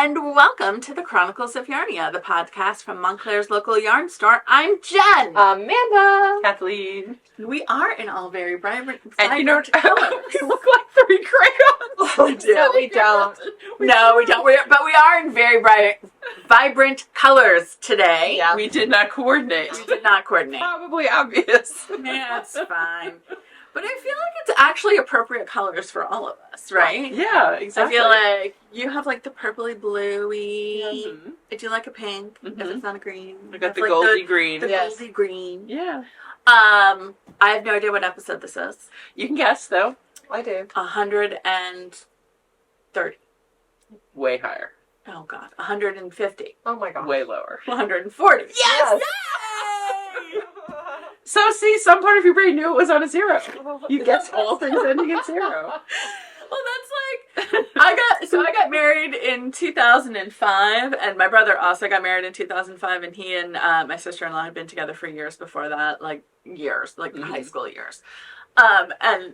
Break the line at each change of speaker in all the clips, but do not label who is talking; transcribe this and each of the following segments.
and welcome to the Chronicles of Yarnia, the podcast from Montclair's local yarn store. I'm Jen.
Amanda.
Kathleen.
We are in all very vibrant
And you know,
colors.
we look like three crayons.
No, we don't.
No, we don't. But we are in very vibrant colors today.
Yeah.
We did not coordinate.
We did not coordinate.
Probably obvious.
That's fine. But I feel like it's actually appropriate colors for all of us, right?
Yeah, exactly.
I feel like you have like the purpley bluey.
Mm-hmm.
I do like a pink if it's not a green.
I got the
like
goldy green.
The
Yes.
goldy green.
Yeah.
I have no idea what episode this is.
You can guess, though.
I do.
130.
Way higher.
Oh God, 150.
Oh my gosh.
Way lower.
140.
Yes.
Yay!
So, see, some part of your brain knew it was on a zero. You guessed all things ending in zero.
Well, that's like I got married in 2005, and my brother also got married in 2005, and he and my sister-in-law had been together for years before that, like high school years. And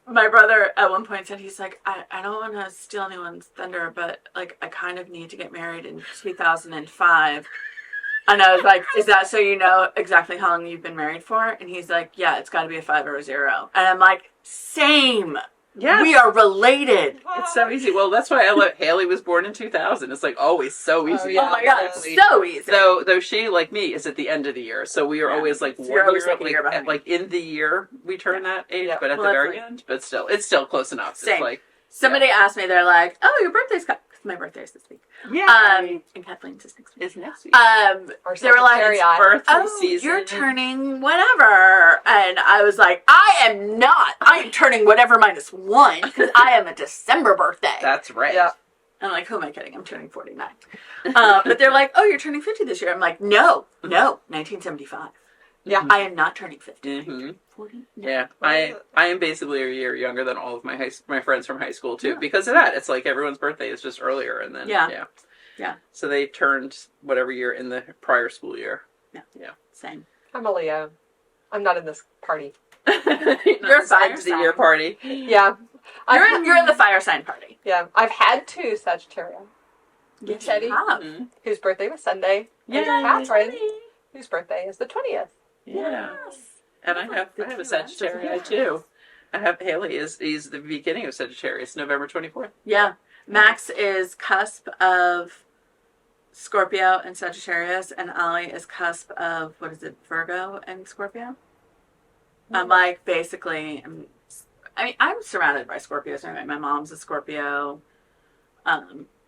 my brother at one point said, he's like, I don't want to steal anyone's thunder, but like I kind of need to get married in 2005. And I was like, is that so you know exactly how long you've been married for? And he's like, yeah, it's got to be a 5 or a 0. And I'm like, same.
Yeah.
We are related.
It's so easy. Well, that's why Haley was born in 2000. It's like always so easy.
Oh, yeah.
Oh my God, it's so easy.
Though she, like me, is at the end of the year. So we are always like
So
1
you're always
year,
like a year behind me.
like in the year we turn that age,
Yeah.
but at
Well,
the
that's
very
like-
end. But still, it's still close enough.
Same.
It's like,
Somebody asked me, they're like, oh, your birthday's coming. My birthday's this week.
yeah.
And Kathleen's is next week.
It's next week.
Or
They were like,
Sagittarius.
Birthday
oh,
season.
you're turning whatever. And I was like, I am not. I am turning whatever -1 because I am a December birthday.
That's right.
Yeah.
I'm like, who am I kidding? I'm turning 49. But they're like, oh, you're turning 50 this year. I'm like, no, 1975.
Yeah.
I am not turning 50.
Mm-hmm.
40? No.
Yeah, I am basically a year younger than all of my friends from high school too. Because of that, it's like everyone's birthday is just earlier, and then
Yeah.
So they turned whatever year in the prior school year.
Same.
I'm a Leo. I'm not in this party.
You're a fire
to the year party.
Yeah.
You're in the fire sign party.
Yeah. I've had 2 Sagittarius.
Yes,
Teddy.
you have.
Mhm.
Whose birthday was Sunday.
Yay.
And Catherine, whose birthday is the 20th.
Yeah,
Yes.
and I have a Sagittarius too. I have Haley is the beginning of Sagittarius, November 24th.
Yeah. Max is cusp of Scorpio and Sagittarius, and Ollie is cusp of, Virgo and Scorpio? I'm like, basically, I'm surrounded by Scorpios. Anyway, my mom's a Scorpio.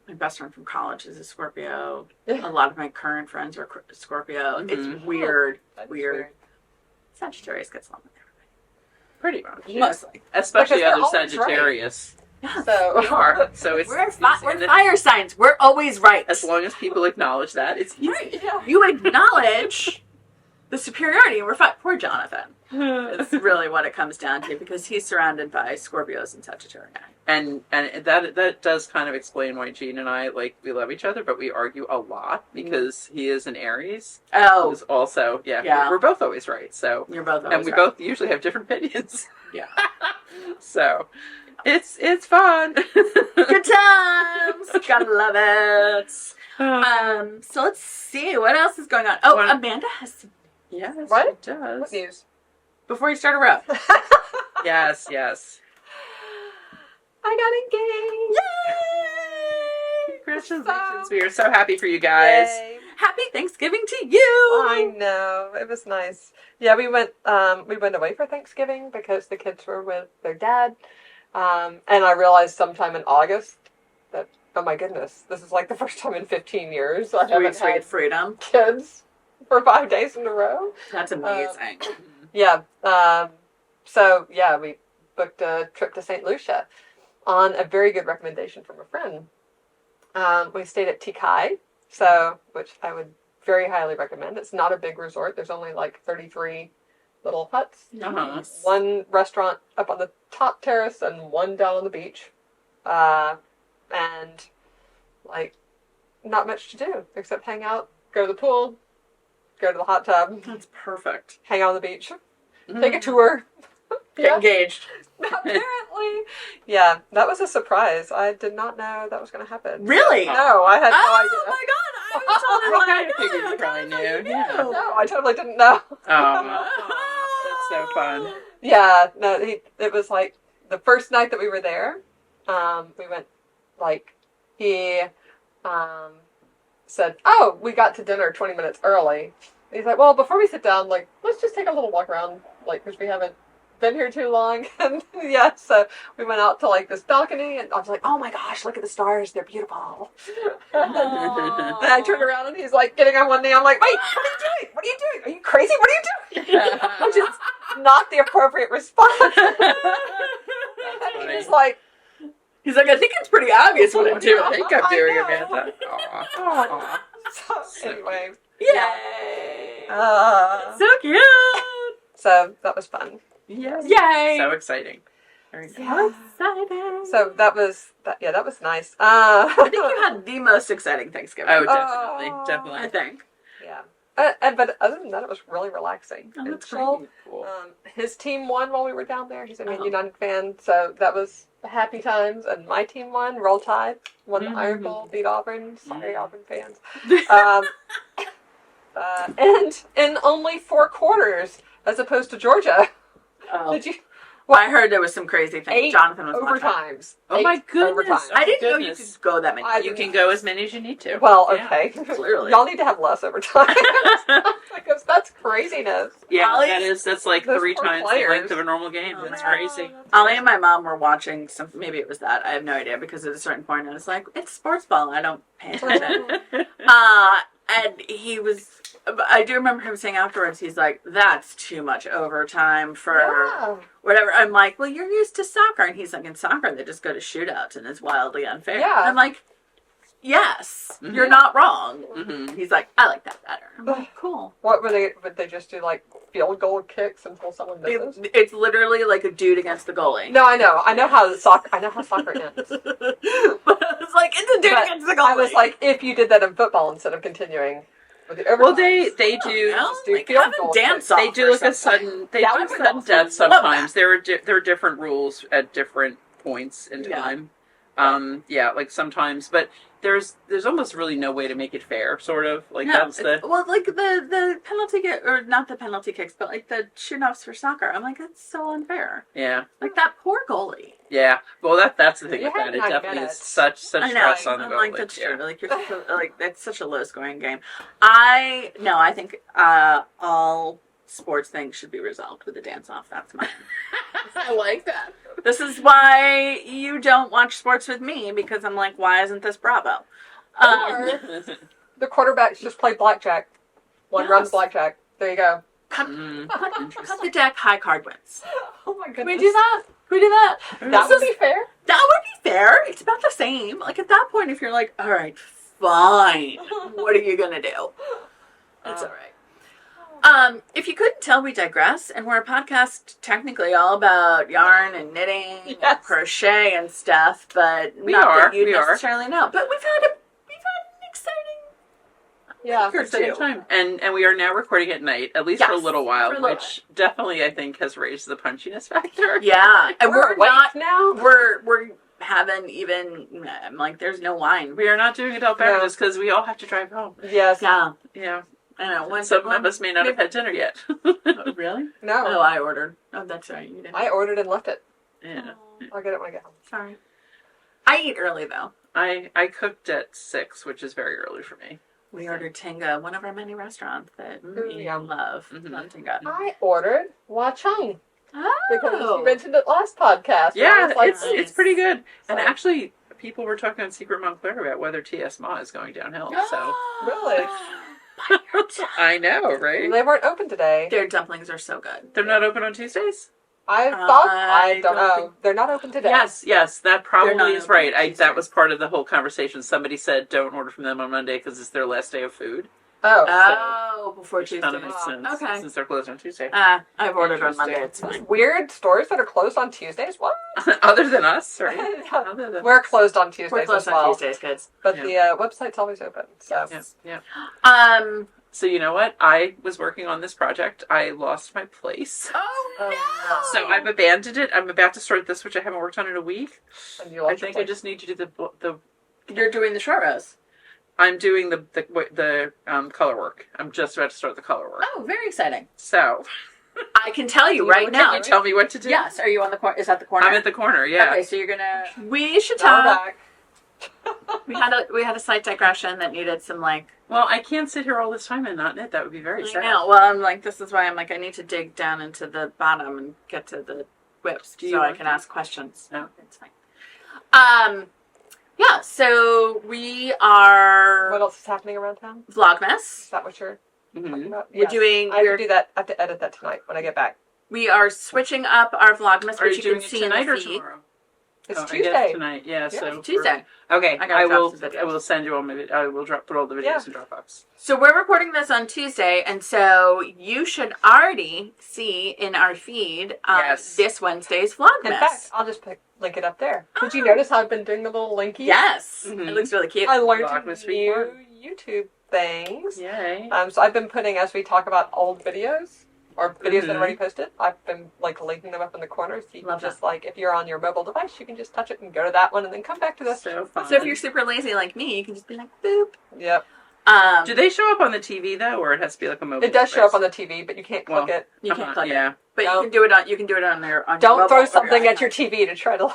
My best friend from college is a Scorpio. A lot of my current friends are Scorpio.
Mhm.
It's weird.
That's
Weird. Sagittarius gets along with everybody.
Pretty much,
Yeah.
Mostly.
especially
Because they're
other
always right.
Sagittarius.
So.
We are. So it's
We're fire signs. We're always right.
as long as people acknowledge that, it's easy.
Right. You acknowledge the superiority, and we're fine. Poor Jonathan. It's really what it comes down to, because he's surrounded by Scorpios and Sagittarius.
And that does kind of explain why Jean and I, like, we love each other, but we argue a lot because he is an Aries.
Oh,
Who's also,
Yeah.
we're both always right. So,
you're both always
and we
right.
both usually have different opinions.
Yeah.
So, it's fun.
Good times. Gotta love it. So let's see what else is going on. Oh,
What-
Amanda has.
Yes,
What?
it does.
What news?
Before you start a row.
Yes.
I got engaged.
Yay!
Congratulations. We are so happy for you guys.
Yay.
Happy Thanksgiving to you.
I know. It was nice. Yeah, we went away for Thanksgiving because the kids were with their dad. And I realized sometime in August that, oh my goodness, this is like the first time in 15 years I haven't
Sweet
had
freedom.
kids for 5 days in a row.
That's amazing.
Yeah. So, yeah, we booked a trip to St. Lucia on a very good recommendation from a friend. We stayed at Tikai, which I would very highly recommend. It's not a big resort. There's only like 33 little huts.
Nice.
One restaurant up on the top terrace and one down on the beach. And like not much to do except hang out, go to the pool, go to the hot tub,
That's perfect.
hang out on the beach, take a tour.
Get engaged.
Apparently, Definitely. Yeah, that was a surprise. I did not know that was going to happen.
Really?
No, I had no
Oh
idea.
my god! I was totally
I
like,
figured you
oh,
probably
God,
knew,
you
yeah.
No, I totally didn't know.
Oh, that's so fun.
Yeah, no, it was like the first night that we were there. We went, like, he said, "Oh, we got to dinner 20 minutes early." He's like, "Well, before we sit down, like, let's just take a little walk around, like, because we haven't been here too long." And yeah, so we went out to like this balcony, and I was like, "Oh my gosh, look at the stars! They're beautiful." And then I turned around, and he's like getting on one knee. I'm like, "Wait, what are you doing? What are you doing? Are you crazy? What are you doing?" Which is not the appropriate response. And he's like,
He's like, I think it's pretty obvious what I'm doing.
I think I'm doing,
I know.
Amanda. Aw.
so, anyway,
Yay!
so,
So cute!
so that was fun.
Yes.
Yay!
So exciting. Very nice.
So exciting!
So that was that. Yeah, that was nice.
I think you had the most exciting Thanksgiving.
Oh, definitely.
Oh.
I
Definitely.
think.
Yeah. But other than that, it was really relaxing.
Oh, that's
Until,
great.
Cool.
his team won while we were down there. He's a Man
Oh.
United fan, so that was happy times. And my team won. Roll Tide won the
Mhm.
Iron Bowl, beat Auburn. Sorry,
Mhm.
Auburn fans. And in only 4 quarters, as opposed to Georgia.
Oh.
Did you?
I heard there was some crazy things.
8
Jonathan was watching.
overtimes.
Oh my
8
goodness.
overtimes.
I didn't know you
Goodness.
could go that many.
I
You can go as many as you need to.
Well,
Yeah.
okay.
Clearly.
Y'all need to have less overtime. Because that's craziness.
Yeah,
Ollie's-
that's like
those
3
poor
times the
players.
length of a normal game.
Oh,
That's
man.
crazy.
Ollie and my mom were watching some. Maybe it was that. I have no idea because at a certain point I was like, "It's sports ball. I don't pay attention." And he was. I do remember him saying afterwards. He's like, "That's too much overtime for
Yeah.
whatever." I'm like, "Well, you're used to soccer," and he's like, "In soccer, they just go to shootouts, and it's wildly unfair."
Yeah.
And I'm like, "Yes,
Mhm.
you're not wrong."
Mm-hmm.
He's like, "I like that better." I'm like, "Cool."
What were they? Would they just do like field goal kicks until someone misses?
It's literally like a dude against the goalie.
No, I know. I know how soccer ends.
But it's like it's a dude
But
against the goalie.
I was like, if you did that in football instead of continuing with the overtimes.
Well, they
I don't
do.
know,
just do
like,
field
have a
goals,
dance
but
off.
They do
or
like a
something.
sudden. They
That
do
would be
sudden
awesome.
death
Love
sometimes. There are different rules at different points in
Yeah.
time. Yeah, like sometimes, but there's almost really no way to make it fair. Sort of like
No,
that's
it's-
the
well, like the penalty kick, or not the penalty kicks, but like the shoot-offs for soccer. I'm like, that's so unfair.
yeah.
Like that poor goalie.
Yeah, well, that's the thing
You
with that.
have
It
9
definitely
minutes.
is such
I know.
stress on the
I'm
goalie.
like, that's
yeah.
true. Like you're such a, like that's such a low-scoring game. I think all sports things should be resolved with a dance-off. That's mine.
I like that.
This is why you don't watch sports with me, because I'm like, why isn't this Bravo?
Or the quarterbacks just play blackjack. One
Yes.
runs blackjack. There you go.
Cut
Interesting.
the deck, high card wins.
Oh my goodness.
Can we do that? Can we do that?
That would be fair.
That would be fair. It's about the same. Like at that point, if you're like, all right, fine, what are you gonna do? It's all right. If you couldn't tell, we digress, and we're a podcast technically all about yarn and knitting, and
Yes.
crochet and stuff, but
We
not
are,
that you
we are.
necessarily know. But we've had an exciting
Yeah.
week or
At the same
two.
time. And we are now recording at night, at least for a
Yes,
little while,
for a little
which definitely I think has raised the punchiness factor.
Yeah, and we're
awake
not.
now.
We're haven't even. I'm like, there's no wine.
We are not doing adult
No.
beverages because we all have to drive home.
Yes.
Yeah,
Yeah.
I know. When
Some of us may not have had dinner yet.
Oh, really?
No.
Oh, I ordered. Oh, that's right. You didn't.
I ordered and left it.
Yeah.
I'll get it when I get home.
Sorry. I eat early though.
I cooked at 6, which is very early for me.
We ordered Tinga, one of our many restaurants that
Ooh,
we
yum.
love.
Mhm.
Love Tinga.
I ordered Wachung because
Oh.
you mentioned it last podcast. and I
Yeah,
was like,
it's pretty good. And
So-
actually, people were talking on Secret Montclair about whether TS Ma is going downhill. So
Really?
I know, right?
they weren't open today.
Their dumplings are so good.
They're not open on Tuesdays.
I thought I don't
don't
know.
think-
They're not open today.
Yes, that
They're
probably
not
is
open
right.
on
That
Tuesdays.
was part of the whole conversation. Somebody said don't order from them on Monday because it's their last day of food.
Oh.
Oh, before
Which
Tuesday.
kind of makes sense
Okay.
since they're closed on Tuesday.
I've ordered on
Interesting.
Monday. It's
so
fine.
weird stores that are closed on Tuesdays. What?
Other than us, right? Other than
We're closed on Tuesdays
We're closed
as well.
on Tuesdays, kids.
But the website's always open. So
Yeah.
Um,
So you know what? I was working on this project. I lost my place.
Oh,
Oh,
no!
So I've abandoned it. I'm about to start this, which I haven't worked on in a week.
And you
I
lost your
think I
place.
just need to do the
You're doing the short rows.
I'm doing the color work. I'm just about to start the color work.
Oh, very exciting.
So,
I can tell you right now.
can you tell me what to do?
Yes. Are you on the corner? Is that the corner?
I'm at the corner, yeah.
Okay, so you're gonna. We should
Now we're
talk.
back.
We had a slight digression that needed some like.
Well, I can't sit here all this time and not knit. That would be very
I
sad.
know. Well, I'm like, this is why I'm like, I need to dig down into the bottom and get to the whips
Do you
so I
want
can
to?
ask questions.
No.
It's fine. Yeah. So we are
What else is happening around town?
Vlogmas.
Is that what you're talking
Mm-hmm.
about?
We're doing.
I have to do that. I have to edit that tonight when I get back.
We are switching up our Vlogmas,
Are
which
you doing
can
it
see in
tonight
the
or
feed.
tomorrow?
It's
Oh, I guess
Tuesday.
tonight, yeah. So
Tuesday.
Okay,
I gotta drop some videos.
I will send you all my. I will put all the videos
Yeah.
in Dropbox.
So we're recording this on Tuesday, and so you should already see in our feed
Yes.
this Wednesday's Vlogmas.
In fact, I'll just link it up there. Did you notice how I've been doing the little linky?
Yes,
Mhm.
it looks really cute.
I learned
Vlogmas
some
week
new
one.
YouTube things.
Yay!
So I've been putting, as we talk about old videos or videos that
Mhm.
are already posted, I've been like linking them up in the corners. So you
Love
can just like, if you're on your mobile device, you can just touch it and go to that one and then come back to this.
So fun.
So if you're super lazy like me, you can just be like, boop.
Yep.
Do they show up on the TV though, or it has to be like a mobile?
It does show
device?
up on the TV, but you can't click
Well,
it.
You can't click
yeah.
it, but
No.
you can do it on. You can do it on your. On your
Don't
mobile
throw
or
something at your
iPad.
TV to try to.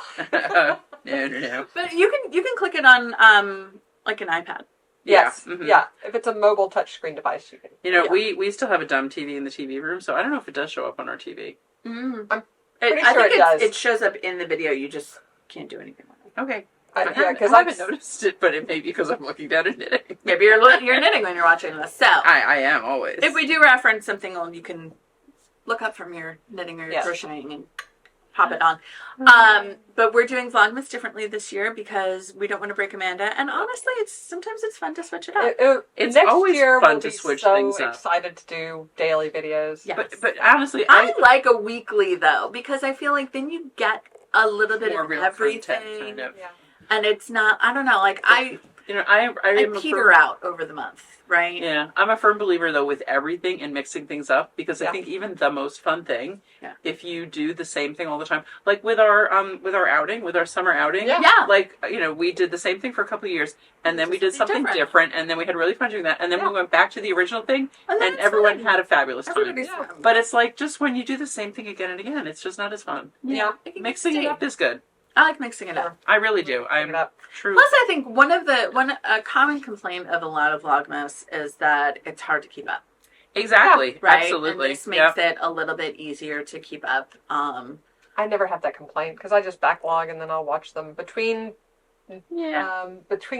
No.
But you can click it on like an iPad.
Yes.
Yeah. Mhm.
Yeah. If it's a mobile touchscreen device, you can.
You know,
Yeah.
we still have a dumb TV in the TV room, so I don't know if it does show up on our TV.
Mm.
I'm pretty
I
sure
think
it does.
it shows up in the video. You just can't do anything with it.
Okay.
Yeah, because
I
I
haven't noticed it, but it may be because I'm looking down at knitting.
Maybe you're knitting when you're watching this. So
I am always.
if we do reference something, well, you can look up from your knitting or your
Yes.
crocheting and pop it on. But we're doing Vlogmas differently this year because we don't want to break Amanda. And honestly, sometimes it's fun to switch it up.
It's
next
always
year
fun
we'll
to
be
switch
so
things up.
excited to do daily videos.
Yeah.
But honestly,
I like a weekly though because I feel like then you get a little bit
more
of
real
everything,
content, kind of.
Yeah.
and it's not. I don't know. Like I
am a
peter
firm,
out over the month, right?
Yeah, I'm a firm believer though with everything and mixing things up because I
Yeah.
think even the most fun thing,
Yeah.
if you do the same thing all the time, like with our outing, with our summer outing,
Yeah.
Yeah.
like we did the same thing for a couple of years, and then we did
Just
something
different.
different, and then we had really fun doing that, and then
Yeah.
we went back to the original thing,
then
and
it's
everyone
fun.
had a fabulous time.
Everybody's
Yeah.
fun.
But it's like just when you do the same thing again and again, it's just not as fun.
Yeah.
it can
Mixing
stay.
it up is good.
I like mixing it up.
I really do.
Mixing
I'm
it up.
true.
Plus, I think a common complaint of a lot of Vlogmas is that it's hard to keep up,
Exactly.
right?
Absolutely.
And this makes it a little bit easier to keep up.
I never have that complaint because I just backlog and then I'll watch them between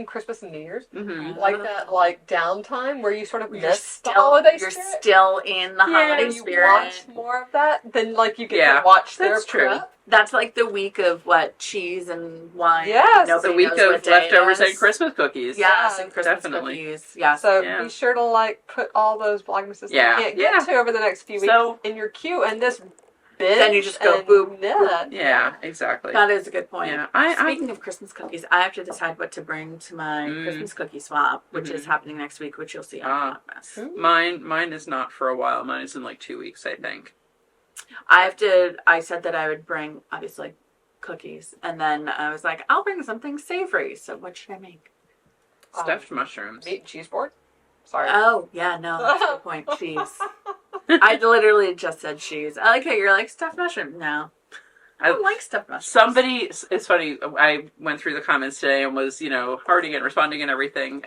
Christmas and New Year's.
Mm-hmm.
Like that, like downtime where you sort of
You're
miss the
still
holiday
you're
spirit.
still in the holiday
And you
spirit.
watch more of that, then like you get
Yeah,
to watch
that's
their
true.
prep.
That's like the week of what cheese and wine.
Yes.
Nobody
The week
knows
of
what day it
leftovers
is.
and Christmas cookies.
Yes,
Yeah,
and Christmas
definitely.
cookies. Yes.
So
Yeah.
be sure to like put all those Vlogmases that
Yeah.
you can't get
Yeah.
to over the next few weeks
So-
in your queue and this binge.
Then you just go
and
boop,
knit.
Yeah, exactly.
That is a good point.
Yeah, I
Speaking of Christmas cookies, I have to decide what to bring to my
Mm.
Christmas cookie swap, which
Mhm.
is happening next week, which you'll see on
Ah.
Vlogmas.
Mine is not for a while. Mine is in like 2 weeks, I think.
I said that I would bring, obviously, cookies. And then I was like, I'll bring something savory. So what should I make?
Stuffed mushrooms.
Meat and cheese board. Sorry.
Oh, yeah, no, that's a good point. Cheese. I literally just said cheese. I like how you're like, stuffed mushroom. No. I don't like stuffed mushrooms.
Somebody, it's funny, I went through the comments today and was, hearting and responding and everything,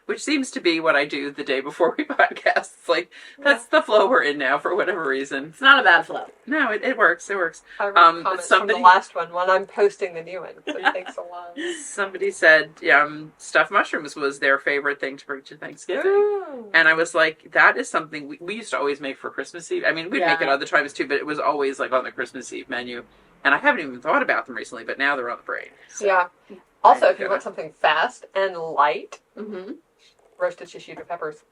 which seems to be what I do the day before we podcast. It's like, that's the flow we're in now for whatever reason.
It's not a bad flow.
No, it works. It works.
I read
but
comments
somebody-
from the last one when I'm posting the new one. So it takes a while.
Somebody said stuffed mushrooms was their favorite thing to bring to Thanksgiving.
Ooh.
And I was like, that is something we used to always make for Christmas Eve. I mean, we'd make it
Yeah.
other times too, but it was always like on the Christmas Eve menu. And I haven't even thought about them recently, but now they're on the brain. So.
Yeah. Also, if you
Yeah.
want something fast and light,
Mm-hmm.
roasted shishito peppers.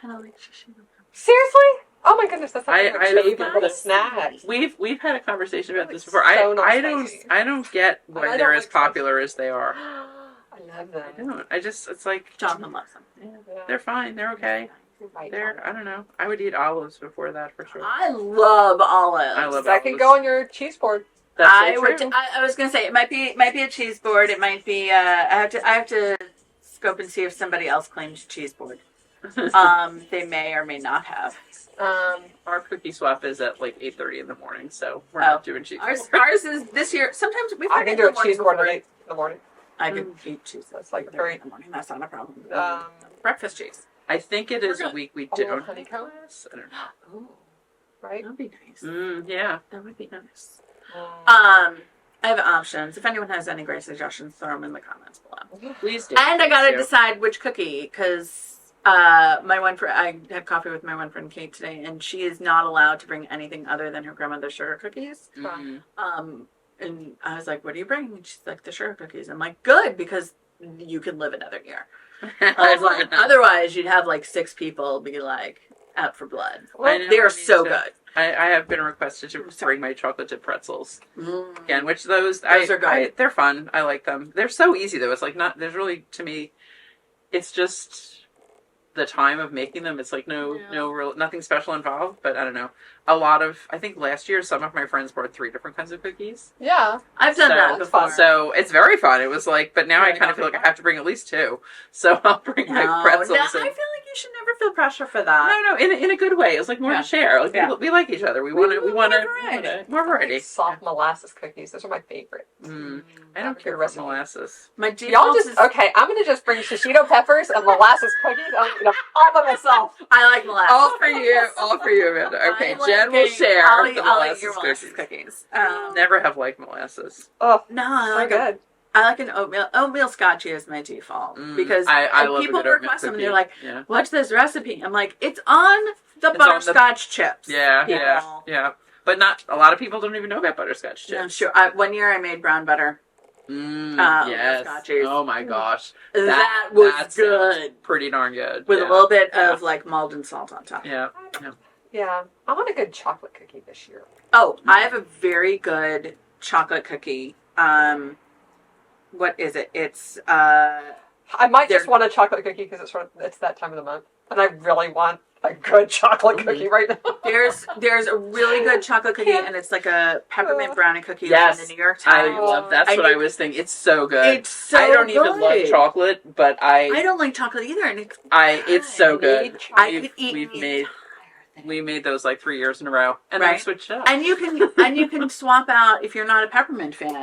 I don't like shishito.
Seriously? Oh my goodness, that's
I
like a
don't
cheap
get
little
this.
snack.
We've had a conversation about this
It's
before.
so not
I don't
spicy.
get
I
why
don't
they're as
like
popular as they are.
I love them.
I don't. It's like
Jonathan loves them.
Yeah.
they're fine. They're okay.
Right.
I don't know. I would eat olives before that for sure.
I love olives.
I love
That can go on your cheese board.
That's
I
so
would.
true.
I was gonna say it might be a cheese board. It might be. I have to scope and see if somebody else claims cheese board. They may or may not have.
Our cookie swap is at like 8:30 in the morning, so we're not doing cheese.
Ours is this year. Sometimes we.
I can do a cheese board at 8 in the morning.
I can eat cheese.
That's like
in
very.
the morning. That's not a problem.
Um,
Breakfast cheese.
I think it is a week we don't.
honeycomb,
I don't know.
Oh,
right?
that'd be nice.
Yeah.
That would be nice.
Mm.
I have options. If anyone has any great suggestions, throw them in the comments below.
Please do.
And I gotta
Please do.
decide which cookie because my one friend. I had coffee with my one friend Kate today, and she is not allowed to bring anything other than her grandmother's sugar cookies.
Mhm.
And I was like, "What are you bringing?" And she's like, "The sugar cookies." I'm like, "Good, because you can live another year." I was like, otherwise you'd have like 6 people be like out for blood.
I know,
They're
me
so
too.
good.
I have been requested to bring my chocolate chip pretzels again, which those
are good.
they're fun. I like them. They're so easy though. It's like not. There's really to me, it's just the time of making them. It's like no real nothing special involved. But I don't know. I think last year some of my friends brought 3 different kinds of cookies.
Yeah.
I've done
So-
that before.
So it's very fun. It was like, but now I
Yeah,
kind of feel like I have to bring at least 2. So I'll bring my pretzels.
I feel like you should never feel pressure for that.
No, in a good way. It's like more to share. Like
Yeah.
we like each other. We want
want
to more variety.
Soft molasses cookies. Those are my favorite.
I don't care about molasses.
My
Y'all
default
just
is
okay. I'm gonna just bring shishito peppers and molasses cookies. I'm gonna all by myself.
I like molasses.
All for you, Amanda. Okay,
I like
Jen will
cookies.
share
I'll
the
eat
molasses
your molasses
cookies.
cookies.
Never have liked molasses.
Oh,
No, I
so
like
good.
I like an oatmeal scotchy is my default because
I love
people
a good
request them and
oatmeal
they're like,
cookie. Yeah.
"What's this recipe?" I'm like, "It's on the
on the-
butterscotch chips."
Yeah,
people.
yeah. But not a lot of people don't even know about butterscotch chips.
No, sure. One year I made brown butter.
Yes.
Scotchies.
Oh my gosh.
That was
sounds
good
Pretty darn good.
with
yeah.
a little bit of like Malden salt on top.
Yeah.
Yeah, I want a good chocolate cookie this year.
Oh, I have a very good chocolate cookie. What is it? It's
I might just
They're-
want a chocolate cookie because it's that time of the month, and I really want a good chocolate cookie right now.
there's a really good chocolate cookie and it's like a peppermint brownie cookie
Yes.
from the New York
I
Times.
love that's
I
what I
need-
was thinking. It's so good.
It's so
I don't even love
good.
chocolate, but
I don't like chocolate either, and it's
it's so good.
need
I
We've-
could eat
we've
the
made
entire thing.
we made those like 3 years in a row, and then
Right.
we switched it up.
And you can swap out if you're not a peppermint fan.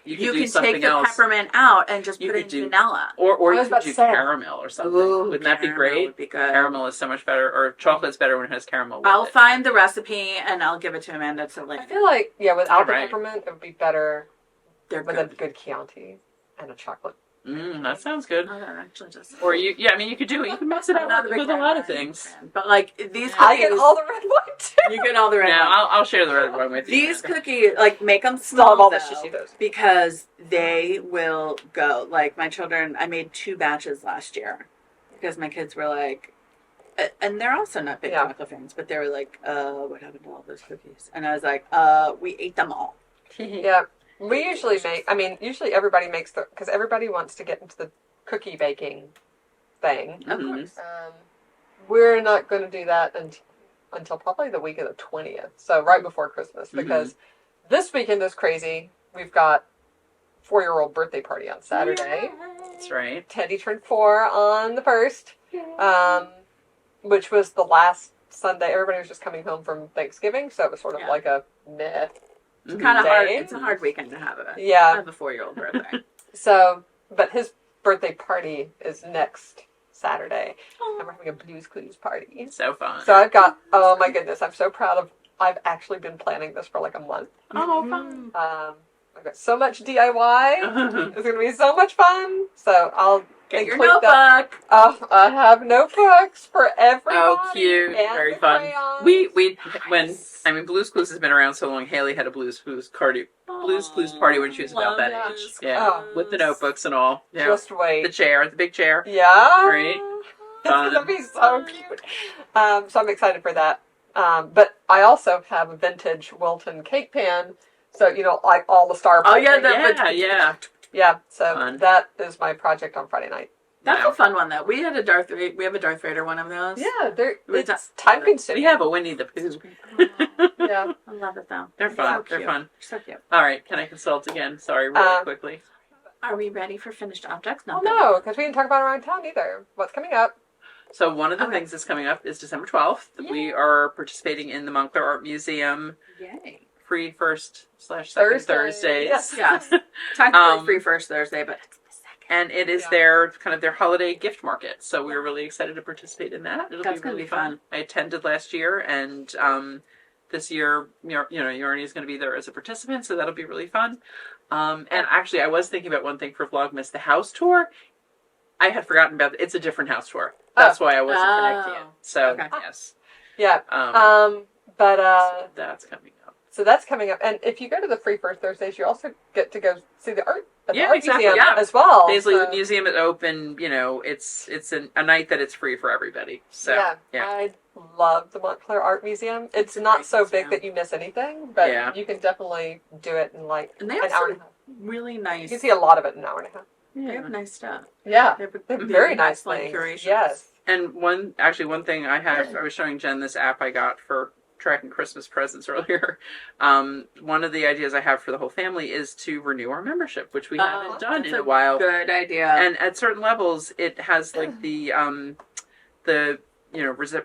You
You
do
can
something
take the
else,
peppermint out and just
You
put
could
in
do-
vanilla.
or
I
you
was
could
about
do
to say.
caramel or something.
Ooh,
Wouldn't that be
caramel
great?
would be good.
Caramel is so much better, or chocolate's better when it has caramel. With
I'll
it.
find the recipe and I'll give it to Amanda to
I
like.
feel like without the
Right.
peppermint, it would be better
They're
with
good.
a good Chianti and a chocolate.
That sounds good.
Oh, that actually just.
Or you can do it. You can mix it
I'm not
up
a big
with a lot of
red
things.
fan, but like these
I
cookies,
get all the red wine too.
you get all the red.
Yeah,
ones.
I'll share the red one with you.
These cookies, like, make them
Still have
small
all the
though,
shishitos.
because they will go. Like my children, I made 2 batches last year because my kids were like, and they're also not big
Yeah.
chocolate fans, but they were like, what happened to all those cookies? And I was like, we ate them all.
Yeah, we usually make. I mean, usually everybody makes because everybody wants to get into the cookie baking thing.
Of
Mhm.
course.
We're not going to do that until probably the week of the 20th, so right before Christmas, because this weekend is crazy. We've got 4-year-old birthday party on Saturday.
That's right.
Teddy turned 4 on the 1st, which was the last Sunday. Everybody was just coming home from Thanksgiving, so it was sort of
Yeah.
like a meh.
It's kind of hard.
Day.
It's a hard weekend to have it. I
Yeah.
have a 4-year-old birthday.
So, but his birthday party is next Saturday, and we're having a Blues Clues party.
So fun.
So I've got, oh my goodness, I'm so proud of, I've actually been planning this for like a month.
Oh, fun.
I've got so much DIY. It's going to be so much fun. So I'll
Get your
include that.
notebook.
Oh, I have notebooks for everyone.
Oh, cute. Very fun. When Blues Clues has been around so long, Haley had a Blues Clues party when she was about that
Love
age.
Blues
Yeah,
Clues.
with the notebooks and all. Yeah,
Just wait.
the big chair.
Yeah.
Right.
It's
Fun.
going to be so cute. So I'm excited for that. But I also have a vintage Wilton cake pan. So, like all the star.
Oh, yeah,
piping.
that
Yeah.
Yeah. So
Fun.
that is my project on Friday night.
That's
No.
a fun one though. We have a Darth Vader one of those.
Yeah,
We just-
it's time consuming.
We have a Winnie the Pooh.
Yeah.
I love it though.
They're fun.
So
They're
cute.
fun.
So cute.
All right, can I consult again? Sorry, really quickly.
Are we ready for finished objects?
Well, no, because we didn't talk about around town either. What's coming up?
So one of the
Okay.
things that's coming up is December 12th.
Yay.
We are participating in the Montclair Art Museum
Yay.
free first/second Thursdays.
Yes.
Yes. Technically free first Thursday, but it's the second.
And it is
Yeah.
their holiday gift market. So we're really excited to participate in that. It'll
That's
be
gonna
really
be
fun.
fun.
I attended last year, and this year, Yarnia is going to be there as a participant, so that'll be really fun. And actually, I was thinking about one thing for Vlogmas, the house tour. I had forgotten about it. It's a different house tour. That's why I wasn't connecting it. So,
Okay.
yes.
Yeah.
So that's coming up.
So that's coming up. And if you go to the free first Thursdays, you also get to go see the art at the
Yeah,
art
exactly,
museum
yeah.
as well.
Basically,
So-
the museum is open. It's a night that it's free for everybody. So, yeah.
I love the Montclair Art Museum. It's
a
not
great
so
museum.
big that you miss anything, but
Yeah.
you can definitely do it in like
And they
an
have
hour and a
some
half.
really
You
nice.
can see a lot of it in an hour and a half.
They have nice stuff.
Yeah.
They have
They're very nice
like
things.
curations.
Yes.
And one thing I was showing Jen this app I got for tracking Christmas presents earlier. One of the ideas I have for the whole family is to renew our membership, which we haven't done in a while.
Good idea.
And at certain levels, it has like the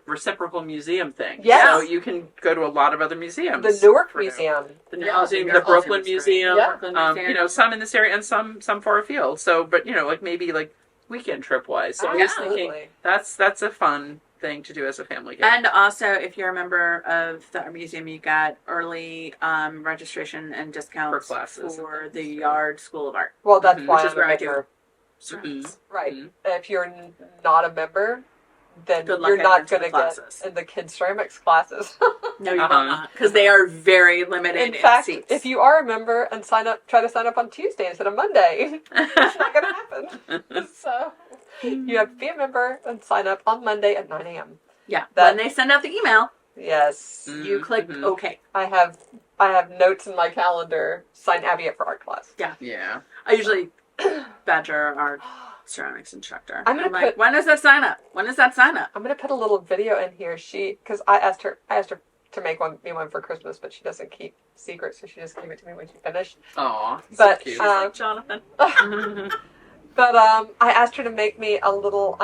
reciprocal museum thing.
Yes.
So you can go to a lot of other museums.
The Newark
for now.
Museum.
The
Yeah,
Newark Museum,
the
the
Newark
Brooklyn
Museum
Museum.
is great. Yeah. Brooklyn Museum.
Some in this area and some far afield. So, but like maybe like weekend trip wise. So I was thinking
Absolutely.
that's a fun thing to do as a family gift.
And also, if you're a member of the art museum, you got early registration and discounts
For classes
for
and
the
things,
Yard School of Art.
Well, that's
Mhm.
why
Which is
I'm
where
a
I do.
member.
Mhm.
Right.
Mhm.
If you're not a member, then
Good luck
you're
getting
not
into
going
the
to
classes.
get in the kids ceramics classes.
No, you
Uh-huh.
will not, because they are very limited
In fact,
seats.
if you are a member and try to sign up on Tuesday instead of Monday, it's not going to happen. So you have to be a member and sign up on Monday at 9 a.m.
yeah,
that-
when they send out the email,
Yes,
you click
Mhm.
OK.
I have notes in my calendar. Sign Abby up for art class.
Yeah.
I usually badger our ceramics instructor.
I'm gonna
like,
put-
when is that sign up? When is that sign up?
I'm going to put a little video in here. Because I asked her to make me one for Christmas, but she doesn't keep secrets, so she just gave it to me when she finished.
Aw.
But,
so cute.
Like Jonathan.
But I asked her to make me a little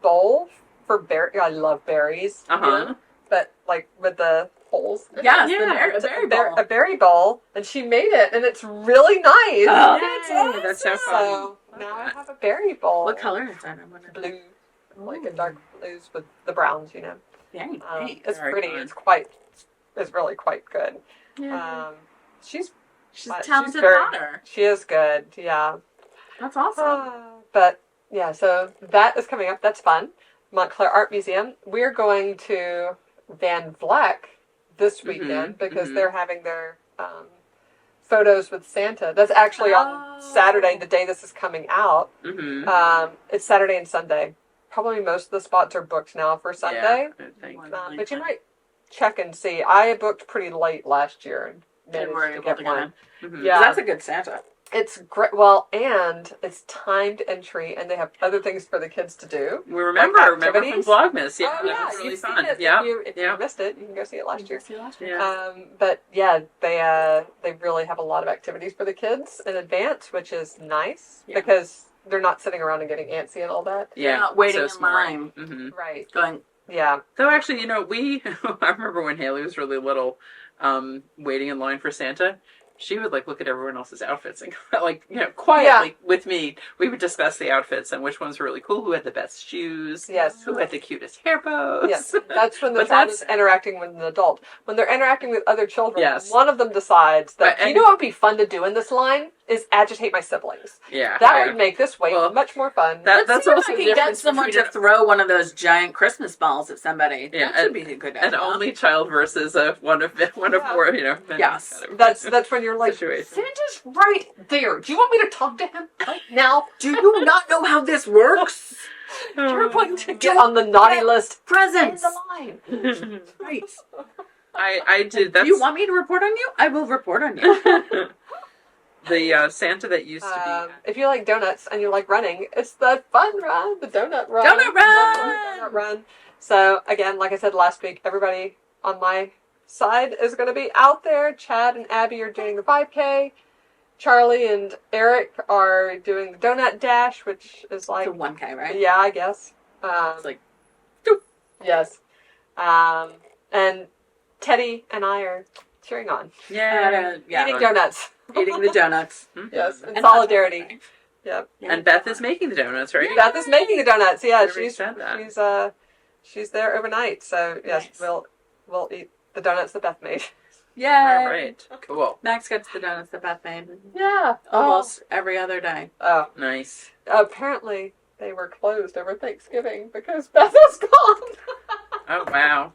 bowl for berry. I love berries.
Uh-huh.
But like with the holes.
Yes,
Yeah,
a berry bowl.
A berry bowl, and she made it, and it's really nice.
Oh,
Yay, that's so fun.
So now I have a berry bowl.
What color is that? I wonder.
Blue, like a dark blues with the browns.
Very nice.
It's
Very
pretty.
fun.
It's really quite good.
Yeah.
She's
She's
uh,
a
she's
talented
very-
daughter.
she is good. Yeah.
That's awesome.
But yeah, so that is coming up. That's fun. Montclair Art Museum. We're going to Van Vleck this weekend because
mhm.
they're having their photos with Santa. That's actually on Saturday, the day this is coming out.
Mm-hmm.
It's Saturday and Sunday. Probably most of the spots are booked now for Sunday.
Yeah, I think.
But you might check and see. I booked pretty late last year and
And
managed
we're
to
able
get
to get
one.
in.
Mhm.
Yeah.
That's a good Santa.
It's great. Well, and it's timed entry, and they have other things for the kids to do.
We remember from
activities?
Vlogmas. Yeah,
Oh,
that was really
you've
fun.
seen it.
Yeah,
If
yeah.
you missed it, you can go see it last year.
Yeah.
But yeah, they really have a lot of activities for the kids in advance, which is nice
Yeah.
because they're not sitting around and getting antsy and all that.
Yeah,
not waiting
so
in
smart.
line.
Mm-hmm.
Right.
Going,
Yeah.
Though actually, I remember when Haley was really little, waiting in line for Santa. She would look at everyone else's outfits and quietly with me. We would discuss the outfits and which ones were really cool, who had the best shoes,
Yes.
who had the cutest hair bows.
Yes. That's when the
But
child
that's-
is interacting with an adult. When they're interacting with other children,
Yes.
one of them decides that,
But-
you know what would be fun to do in this line is agitate my siblings.
Yeah,
That
yeah.
would make this way
Well,
much more fun.
that-
let's
that's
see if
also
I
the
can get
difference
someone
between
to throw one of those giant Christmas balls at somebody.
Yeah,
That should be a good idea.
an only child versus one of more, many
Yes.
kind of
That's when you're like,
situation.
Santa's right there. Do you want me to talk to him right now?
Do you not know how this works?
You're going to get on the naughty list in
Presents.
the line.
Right.
I did. That's
Do you want me to report on you? I will report on you.
The Santa that used to
If you like donuts and you like running, it's the fun run, the donut run.
Donut run!
Donut run. So again, like I said last week, everybody on my side is going to be out there. Chad and Abby are doing the 5K. Charlie and Eric are doing the donut dash, which is like
The 1K, right?
Yeah, I guess.
It's like,
Yes. And Teddy and I are cheering on.
be. Yeah.
Eating donuts.
eating the donuts.
Yes, in
And
solidarity. Yep.
And Beth is making the donuts, right?
Beth is making the donuts. Yeah,
Everybody said that.
she's there overnight. So yes,
Nice.
we'll eat the donuts that Beth made.
Yay!
All right. Cool.
Max gets the donuts that Beth made
Yeah.
almost every other day.
Oh.
Nice.
Apparently they were closed over Thanksgiving because Beth was gone.
Oh, wow.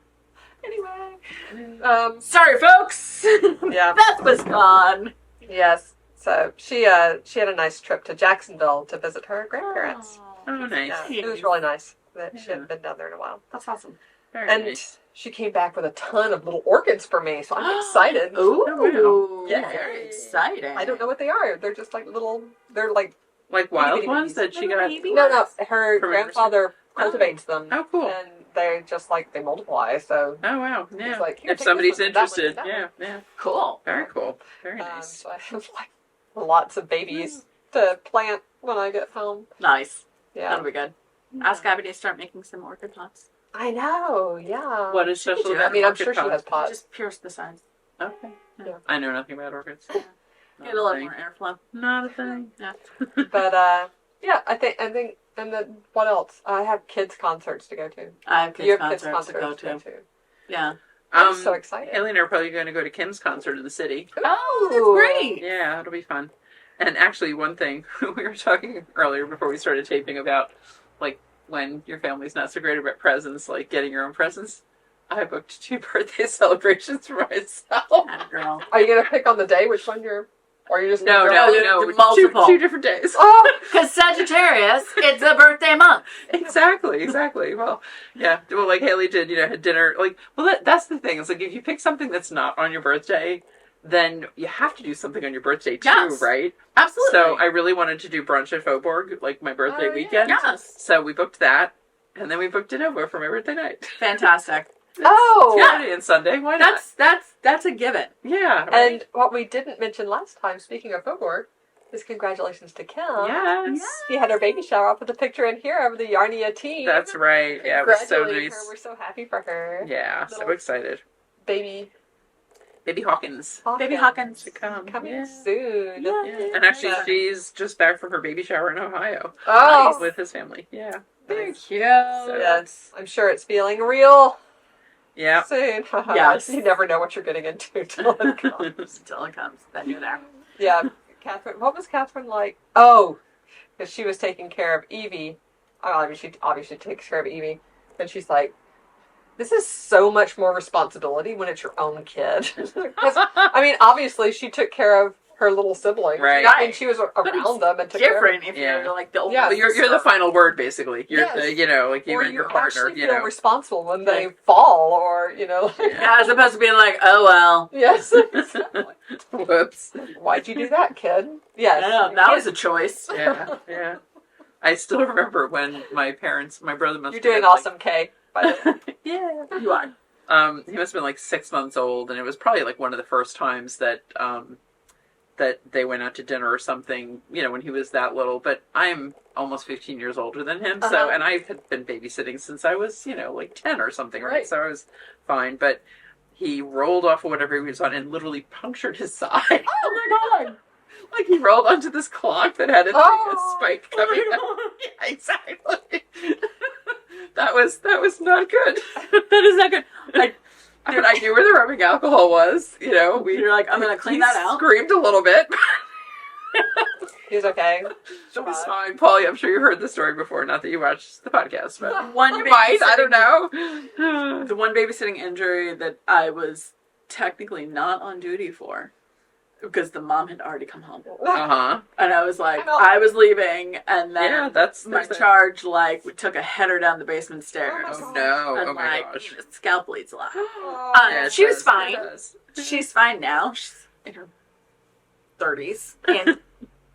Anyway.
Sorry, folks.
Yeah.
Beth was gone.
Yes. So she had a nice trip to Jacksonville to visit her grandparents.
Oh, nice.
Yeah, it was really nice that she hadn't been down there in a while.
That's awesome.
Very
And
nice.
she came back with a ton of little orchids for me, so I'm excited.
Ooh,
Yeah.
very exciting.
I don't know what they are. They're just like little. They're like
Like wild
bitty
ones
babies.
that she got.
Baby
no. Her
From
grandfather cultivates them,
Oh, cool.
and they just like they multiply. So
Oh, wow. Yeah.
It's like, here,
If
take
somebody's
this one, that one,
interested.
that
Yeah.
one.
Yeah.
Cool.
Very cool. Very nice.
so I have like lots of babies to plant when I get home.
Nice.
Yeah,
That'll be good. Ask Abby to start making some orchid pots.
I know. Yeah.
What is special
do
about
I mean, I'm
orchid
sure she
pots?
has pots.
Just pierce the sides.
Okay.
Yeah.
I know nothing about orchids.
Get a little more airflow.
Not a thing.
Yeah.
But yeah, I think, and then what else? I have kids concerts to go to.
I have kids
You have kids
concerts to go
concerts
to.
to.
Yeah.
I'm so excited.
Haley and I are probably going to go to Kim's concert in the city.
Oh, that's great.
Yeah, it'll be fun. And actually, one thing we were talking earlier before we started taping about, like, when your family's not so great about presents, like getting your own presents. I booked 2 birthday celebrations for myself.
Atta girl.
Are you gonna pick on the day which one you're? Or are you just
No,
no. Multiple.
Two different days.
Oh,
Because Sagittarius, it's a birthday month.
Exactly. Well, yeah. Well, like Haley did, had dinner. Like, well, that's the thing. It's like if you pick something that's not on your birthday, then you have to do something on your birthday too,
Yes.
right?
Absolutely.
So I really wanted to do brunch at Faubourg, like my birthday
Oh, yeah.
weekend.
Yes.
So we booked that, and then we booked De Novo for my birthday night.
Fantastic.
oh.
Saturday and Sunday. Why not?
That's a given.
Yeah. Right?
And what we didn't mention last time, speaking of Faubourg, is congratulations to Kim.
Yes.
She had her baby shower. I'll put the picture in here of the Yarnia team.
That's right. Yeah, it was so
Congratulating
nice.
her. We're so happy for her.
Yeah, so
Little
excited.
Baby
Baby Hawkins
Baby Hawkins.
to come.
coming
Yeah.
soon.
Yeah. And actually, she's just back from her baby shower in Ohio
Oh,
with his family. Yeah.
Very cute.
yes. I'm sure it's feeling real
Yeah.
soon.
Yes.
You never know what you're getting into till it comes.
Until it comes. Then you're there.
Yeah, Catherine. What was Catherine like? Oh, because she was taking care of Evie. Oh, I mean, she obviously takes care of Evie, and she's like, "This is so much more responsibility when it's your own kid." 'Cause, I mean, obviously, she took care of her little siblings,
Right.
I mean, she was around them and took care of them.
Different if
Yeah.
you're like the old.
Yeah.
But you're the final word, basically. You're
Yes.
the, like you
Or
and
you
your partner,
actually feel
know.
responsible when they fall, or
Yeah.
Yeah, as opposed to being like, oh well.
yes. Exactly.
Whoops.
Why'd you do that, kid? Yes.
I know, that was a choice.
Yeah. I still remember when my brother must
You're
have
doing
been,
awesome, Kay. By the way.
Yeah.
You are.
He must have been like 6 months old, and it was probably like one of the first times that that they went out to dinner or something, when he was that little. But I'm almost 15 years older than him, so, and I had been babysitting since I was, like 10 or something, right? So I was fine. But he rolled off of whatever he was on and literally punctured his side.
Oh my god.
Like he rolled onto this clock that had a spike coming out. Yeah, exactly. That was not good.
That is not good.
Dude, I knew where the rubbing alcohol was.
You're like, I'm gonna clean that out.
Screamed a little bit.
He's okay.
It was fine. Paulie, I'm sure you heard the story before. Not that you watched the podcast, but
One
you might. I don't
babysitting-
know.
The one babysitting injury that I was technically not on duty for, because the mom had already come home,
Uh-huh.
and I was like,
I'm out.
I was leaving, and then
Yeah, that's
my
there's a-
charge we took a header down the basement stairs.
Oh no!
And
Oh my
like,
gosh!
scalp bleeds a lot.
Oh.
Yeah, it
she was
does,
fine.
it does.
She's fine now. She's in her 30s in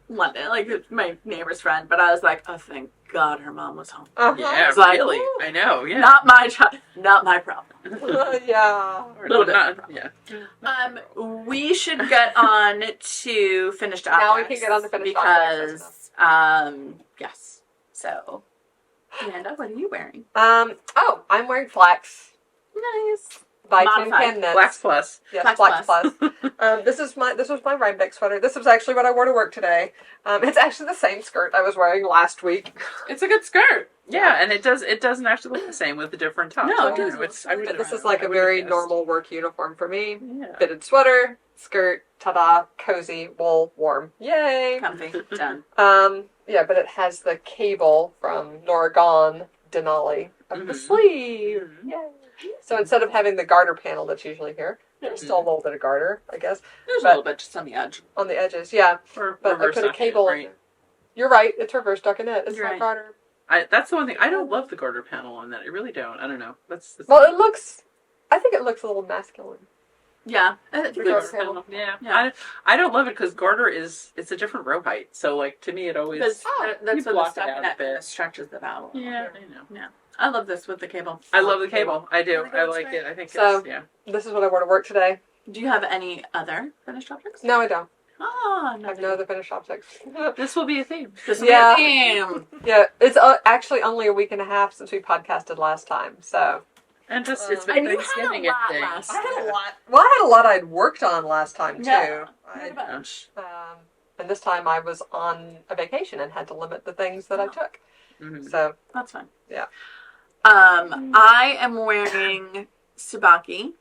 London, like my neighbor's friend. But I was like, oh, thank God her mom was home.
Yeah,
It's like,
really.
ooh.
I know. Yeah.
Not my child, not my problem.
Yeah.
Or
little bit.
not- yeah.
We should get on to finished objects.
Now we can get on to finished objects.
Because, yes. So, Amanda, what are you wearing?
Oh, I'm wearing Flax
Nice.
by Tin
Modified.
Can Knits.
Flax Plus.
Yes,
Flax
Flax Plus. This was my Rhinebeck sweater. This was actually what I wore to work today. It's actually the same skirt I was wearing last week.
It's a good skirt. Yeah, and it doesn't actually look the same with the different tops.
No,
So,
it
you
doesn't.
know, it's,
But this is like a very normal work uniform for me.
Yeah.
Fitted sweater, skirt, ta-da, cozy, wool, warm. Yay!
Comfy. Done.
Yeah, but it has the cable from Noragon Denali of the
Mhm.
sleeve.
Mhm.
Yay! So instead of having the garter panel that's usually here, there's still a little bit of garter, I guess,
There's
But-
a little bit just on the edge.
on the edges. Yeah,
Or
but I
reverse
put a
duck
cable
it,
in there. You're right, it's reverse duckinette. It's
You're
not
right.
garter.
That's the one thing. I don't love the garter panel on that. I really don't. I don't know. That's
Well, I think it looks a little masculine.
Yeah. I think
The
the
garter
it's-
garter panel. Yeah.
Yeah.
I don't love it because garter it's a different row height. So like to me it always.
Because
Oh,
that's
you
what
block
the
it out a
stockinette
bit.
kind of stretches the vowel.
Yeah, I know.
Yeah. I love this with the cable.
I love the cable. I do.
I think
I
it's
like
great.
it. I think
So-
it's yeah.
This is what I wore to work today.
Do you have any other finished objects?
No, I don't.
Oh,
I have no other finished objects.
This will be a theme.
This
Yeah.
museum.
Yeah, it's actually only a week and a half since we podcasted last time, so.
And just it's
And
been
you had a
Thanksgiving
lot
and
last
things.
time.
Well, I had a lot I'd worked on last time, too.
Yeah.
I-
What a bunch.
and this time I was on a vacation and had to limit the things that I took.
Mhm.
So,
That's fine.
Yeah.
I am wearing Tsubaki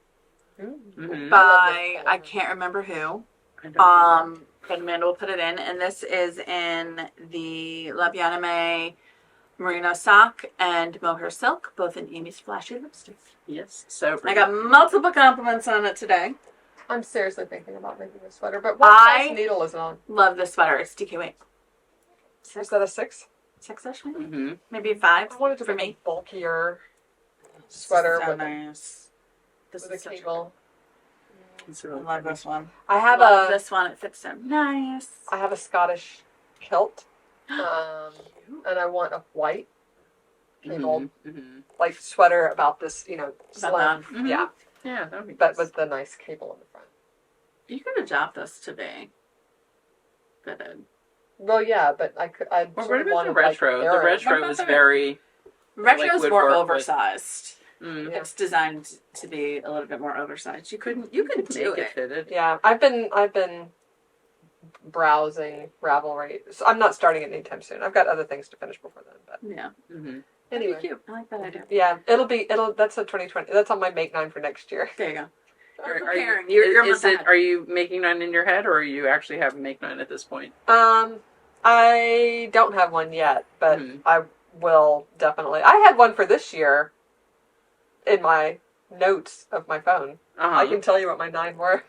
Mhm.
by I can't remember who.
I don't know.
But Amanda will put it in, and this is in the Labyanime Merino sock and mohair silk, both in Amy's flashy lipstick.
Yes. So
I got multiple compliments on it today.
I'm seriously thinking about making a sweater, but what size needle is it on?
Love this sweater. It's DK8.
Is that a 6?
6-ish maybe?
Mhm.
Maybe 5
I wanted to
for
make
me.
a bulkier sweater
This is so
with,
nice. This
with a
is such
cable.
It's
I
really
love
pretty.
this one.
I have
Love
a
this one. It fits so nice.
I have a Scottish kilt, and I want a white cable
Mhm.
like sweater about this, slim.
that.
Mhm.
Yeah,
Yeah, that would be.
but
nice.
with the nice cable in the front.
You could adopt this to be fitted.
Well, yeah, but I
Well, what
sort of
about the
wanted,
retro?
Like,
the
arrows.
retro
What
is
about the-
very.
Retro's
would
more
work with-
oversized.
Mm.
Yeah.
It's designed to be a little bit more oversized. You could do
Make
it.
it fitted.
Yeah, I've been browsing Ravelry. So I'm not starting it anytime soon. I've got other things to finish before then. But
Yeah.
Mm-hmm.
That'd be
anyway,
cute. I like that idea.
yeah, that's a 2020. That's on my make 9 for next year.
There you go.
Are
Preparing.
you,
You're
is
month
it?
ahead.
Are you making 9 in your head, or are you actually have make 9 at this point?
I don't have one yet, but
Mhm.
I will definitely. I had one for this year in my notes of my phone.
Uh-huh.
I can tell you what my 9 were.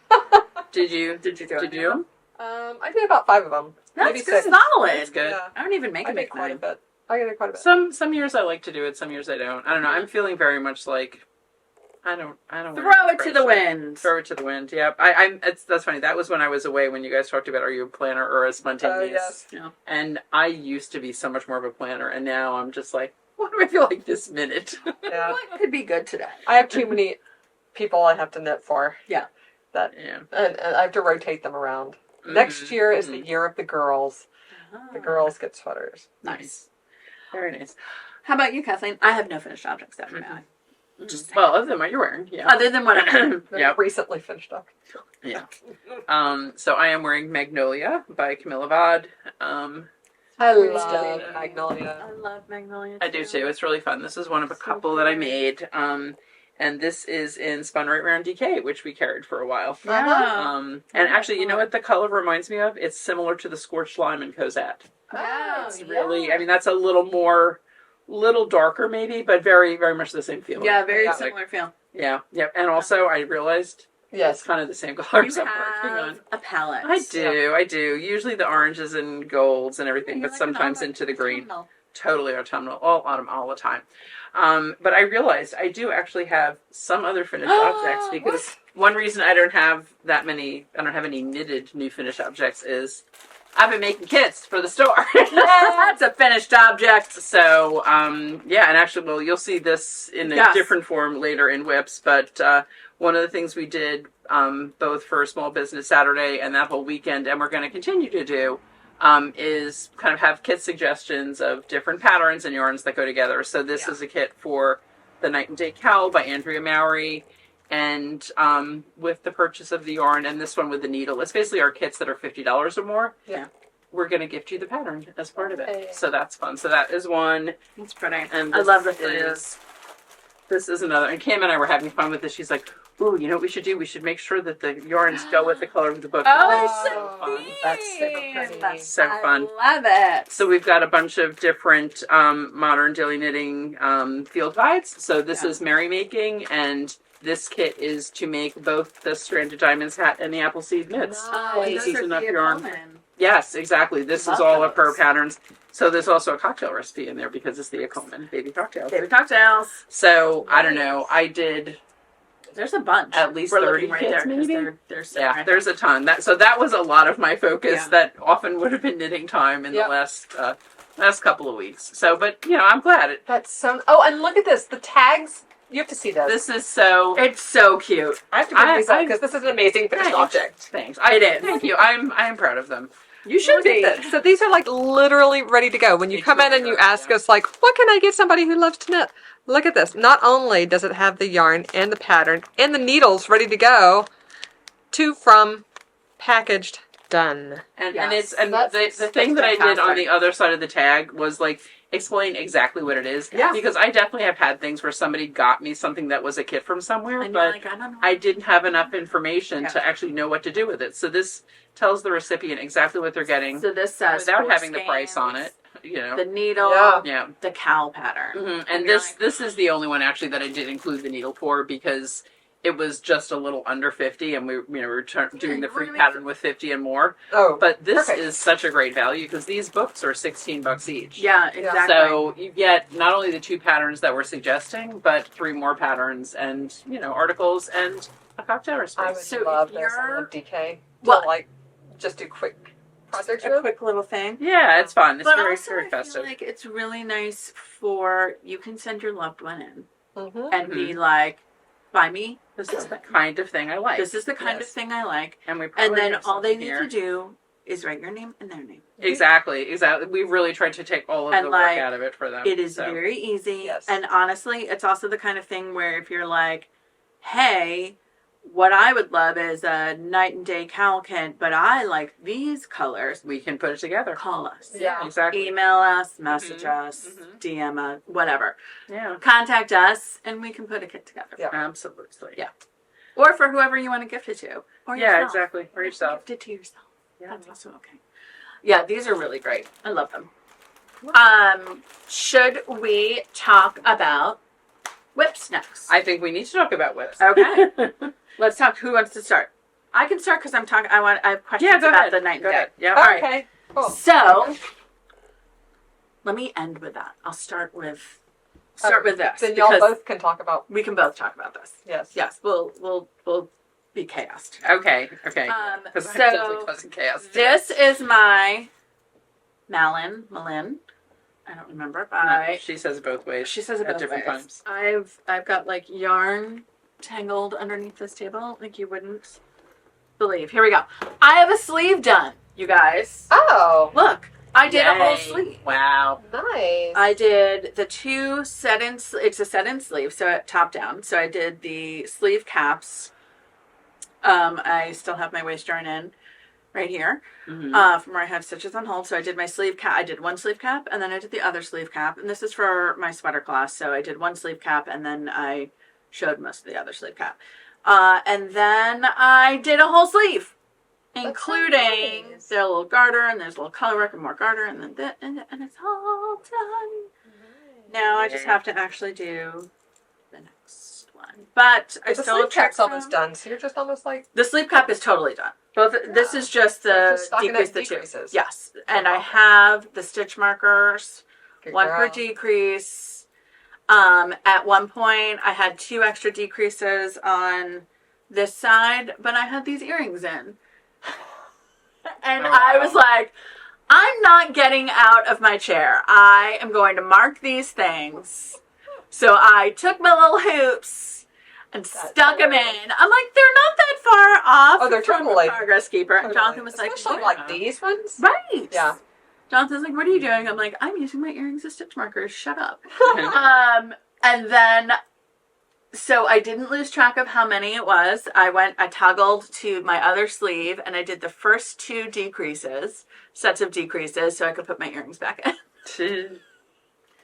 Did you?
Did you do
Did
it?
you?
I did about 5 of them.
That's
Maybe
good.
6.
Solid.
That's good.
Yeah.
I don't even make
I
a
did
make
quite a
nine.
bit. I did quite a bit.
Some years I like to do it. Some years I don't. I don't know. I'm feeling very much like I don't.
Throw it to the wind.
Throw it to the wind. Yeah. That's funny. That was when I was away when you guys talked about are you a planner or a spontaneous?
Yes.
And I used to be so much more of a planner, and now I'm just like, what do I feel like this minute?
Yeah.
What could be good today?
I have too many people I have to knit for.
Yeah.
That
Yeah.
and I have to rotate them around. Next year is the year of the girls. The girls get sweaters.
Nice.
Very nice.
How about you, Kathleen? I have no finished objects that Just
Well, other than what you're wearing, yeah.
other than what I'm
They're
Yep.
recently finished up.
Yeah. So I am wearing Magnolia by Camilla Vod.
I
Pretty
love
stunning.
Magnolia.
I love Magnolia.
I do too. It's really fun. This is one of a
So
couple that I
pretty.
made. And this is in Spun Right Round DK, which we carried for a while.
Yeah.
And actually, you know what the color reminds me of? It's similar to the Scorched Lime and Cosette.
Oh,
It's really, I mean, that's a little darker maybe, but very, very much the same feeling.
Yeah, very
Yeah.
similar feel.
Yeah. Yep. And also, I realized it's
Yes.
kind of the same colors
You
I'm working on.
have a palette.
I do. Usually the oranges and golds and everything,
You're
but
like an
sometimes
autumn-
into the green.
autumnal.
Totally autumnal, all autumn, all the time. But I realized I do actually have some other finished objects because one reason I don't have any knitted new finished objects is I've been making kits for the store.
That's a finished object.
So, yeah, and actually, well, you'll see this in a different form later in WIPs, but one of the things we did both for Small Business Saturday and that whole weekend, and we're going to continue to do, is kind of have kit suggestions of different patterns and yarns that go together. So this is a kit for the Night and Day Cowl by Andrea Mowry, and with the purchase of the yarn, and this one with the needle. It's basically our kits that are $50 or more.
Yeah.
We're going to gift you the pattern as part of it. So that's fun. So that is one.
It's pretty.
And
I love the frizz.
This is another. And Cam and I were having fun with this. She's like, ooh, you know what we should do? We should make sure that the yarns go with the color of the book.
Oh,
That's
so
fun.
That's super pretty.
That's
so fun.
I love it.
So we've got a bunch of different modern daily knitting field guides. So this is merrymaking, and this kit is to make both the Stranded Diamonds hat and the Appleseed mitts.
Nice.
This is enough yarn.
Common.
Yes, exactly. This
Love
is all of her
those.
patterns. So there's also a cocktail recipe in there because it's the Acoman baby cocktails.
Baby cocktails.
So I don't know. I did
There's a bunch.
at least
We're
30
looking right
kits,
there. 'Cause
maybe.
There's
Yeah, there's a ton. That was a lot of my focus.
Yeah.
That often would have been knitting time in
Yep.
the last couple of weeks. So, but you know, I'm glad
That's so. Oh, and look at this. The tags. You have to see this.
this is so.
It's so cute.
I have to pick these up because this is an amazing finished
Thanks.
object.
Thanks.
It is.
Thank you. I am proud of them.
You should
Look at
be.
this. So these are like literally ready to go. When you
They
come in
truly
and you
are,
ask
yeah.
us like, what can I get somebody who loves to knit? Look at this. Not only does it have the yarn and the pattern and the needles ready to go, to, from, packaged, done.
And
Yes.
the thing that I did on
fantastic.
the other side of the tag was like explain exactly what it is.
Yeah.
Because I definitely have had things where somebody got me something that was a kit from somewhere,
And you're
but
like, I don't know.
I didn't have enough information
Yeah.
to actually know what to do with it. So this tells the recipient exactly what they're getting
So this says
without
four
having the price on
skeins,
it. You know.
The needle.
Yeah.
Yeah.
The cowl pattern.
And
And
this
you're
this is the only one actually that I did include the needle for because it was just a little under 50, and we were doing the free pattern with 50 and more.
Oh,
But this
perfect.
is such a great value because these books are $16 each.
Yeah, exactly.
So you get not only the 2 patterns that we're suggesting, but 3 more patterns and articles and a cocktail recipe.
I would
So
love
if
this on
you're-
the DK.
Well-
To like just do quick projects
a
with.
quick little thing.
Yeah, it's fun. It's
But
very
also,
very
I feel
festive.
like it's really nice for you can send your loved one in
Mm-hmm.
and be like, "Buy me.
This is the kind of thing I like.
This is the kind of
Yes.
thing I like."
and we probably
And then
have
all they
something
need
here.
to do is write your name and their name.
Exactly. We really tried to take all of
And,
the
like,
work out of it for them.
It is
so.
very easy.
Yes.
And honestly, it's also the kind of thing where if you're like, hey, what I would love is a night and day cowl kit, but I like these colors,
We can put it together.
call us.
Yeah.
Exactly.
Email us, message
Mhm.
us,
Mhm.
DM us, whatever.
Yeah.
Contact us, and we can put a kit together.
Yeah.
Absolutely.
Yeah. Or for whoever you want to gift it to. Or
Yeah,
yourself.
exactly. For yourself.
Gift it to yourself.
Yeah.
That's also okay. Yeah, these are really great. I love them. Should we talk about whips next?
I think we need to talk about whips.
Okay. Let's talk. Who wants to start? I can start because I'm talking. I have questions
Yeah, go
about
ahead.
the night and
Go
day.
ahead. Yeah.
All right.
Okay. Cool.
So let me end with that. I'll start with this.
Then y'all
because
both can talk about.
we can both talk about this.
Yes.
Yes, we'll be chaos.
Okay. Okay. Because I'm definitely causing chaos.
This is my Malin. I don't remember. By
She says it both ways.
she says it
at
both
different
ways.
times.
I've got like yarn tangled underneath this table, like you wouldn't believe. Here we go. I have a sleeve done, you guys.
Oh,
Look, I did a whole
Yay.
sleeve.
Wow.
nice.
I did the 2 set-in. It's a set-in sleeve, so top down. So I did the sleeve caps. I still have my waist yarn in right here
Mhm.
from where I had stitches on hold. So I did my sleeve cap. I did one sleeve cap, and then I did the other sleeve cap. And this is for my sweater class. So I did one sleeve cap, and then I showed most of the other sleeve cap. And then I did a whole sleeve,
That's so
including
nice.
the little garter, and there's a little color work and more garter, and then that, and it's all done. Now I just have to actually do the next one. But I
The
still
sleeve cap's
checked
almost done, so you're just almost like.
the sleeve cap is totally done. Both. This is just the
Just stocking
decrease
up
the 2.
decreases.
Yes, and I
wow.
have the stitch markers,
Good
one
girl.
per decrease. At one point, I had 2 extra decreases on this side, but I had these earrings in. And
Oh,
I
wow.
was like, I'm not getting out of my chair. I am going to mark these things. So I took my little hoops and stuck them in. I'm like, they're not that far off
Oh, they're
from
totally-
a progress keeper. And
Totally.
Jonathan was like,
Especially
"What?"
like these ones.
Right.
Yeah.
Jonathan's like, what are you doing? I'm like, I'm using my earrings as stitch markers. Shut up. And then, so I didn't lose track of how many it was. I toggled to my other sleeve and I did the first 2 sets of decreases, so I could put my earrings back in.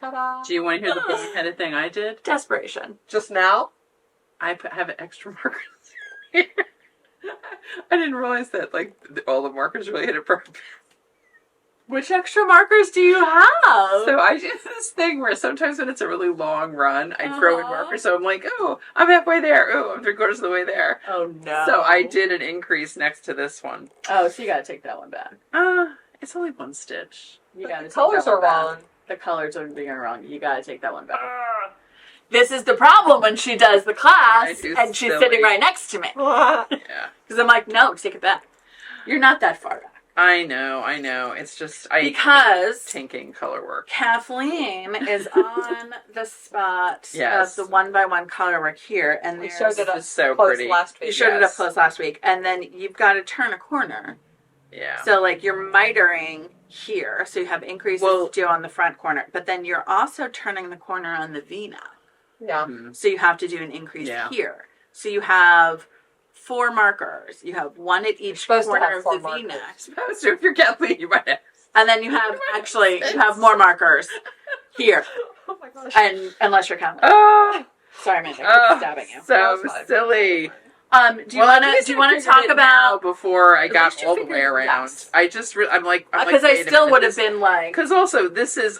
Ta-da.
Do you want to hear the boneheaded thing I did?
Desperation.
Just now?
I have an extra marker here. I didn't realize that like all the markers really hit a purpose.
Which extra markers do you have?
So I do this thing where sometimes when it's a really long run, I throw in
Uh-huh.
markers. So I'm like, oh, I'm halfway there. Oh, I'm 3/4 of the way there.
Oh no.
So I did an increase next to this one.
Oh, so you gotta take that one back.
It's only 1 stitch.
You gotta
The
take
colors
that one
are
back.
wrong.
The colors are being wrong. You gotta take that one back. This is the problem when she does the class
I do
and she's
silly.
sitting right next to me.
Yeah.
Because I'm like, no, take it back. You're not that far back.
I know. It's just
Because
tinking color work.
Kathleen is on the spot
Yes.
of the 1x1 color work here. And
We
there's,
showed it up
This is so
close
pretty.
last week.
you showed it up
Yes.
close last week. And then you've got to turn a corner.
Yeah.
So like you're mitering here. So you have increases
Well-
to do on the front corner. But then you're also turning the corner on the V-neck.
Yeah.
Mhm.
So you have to do an increase
Yeah.
here. So you have 4 markers. You have 1 at each
supposed to
corner
have
of
4
the
markers.
V-neck.
So if you're Kathleen, you might have.
And then you have, actually, you have more markers here.
Oh my gosh.
And unless you're Kathleen.
Oh,
Sorry, man, I keep stabbing you.
so
That's fine.
silly.
Do you want to talk about,
before I
At
got
least you
all the
figured
way
it
around?
out.
I just I'm like
because I still would have been like,
Because also this is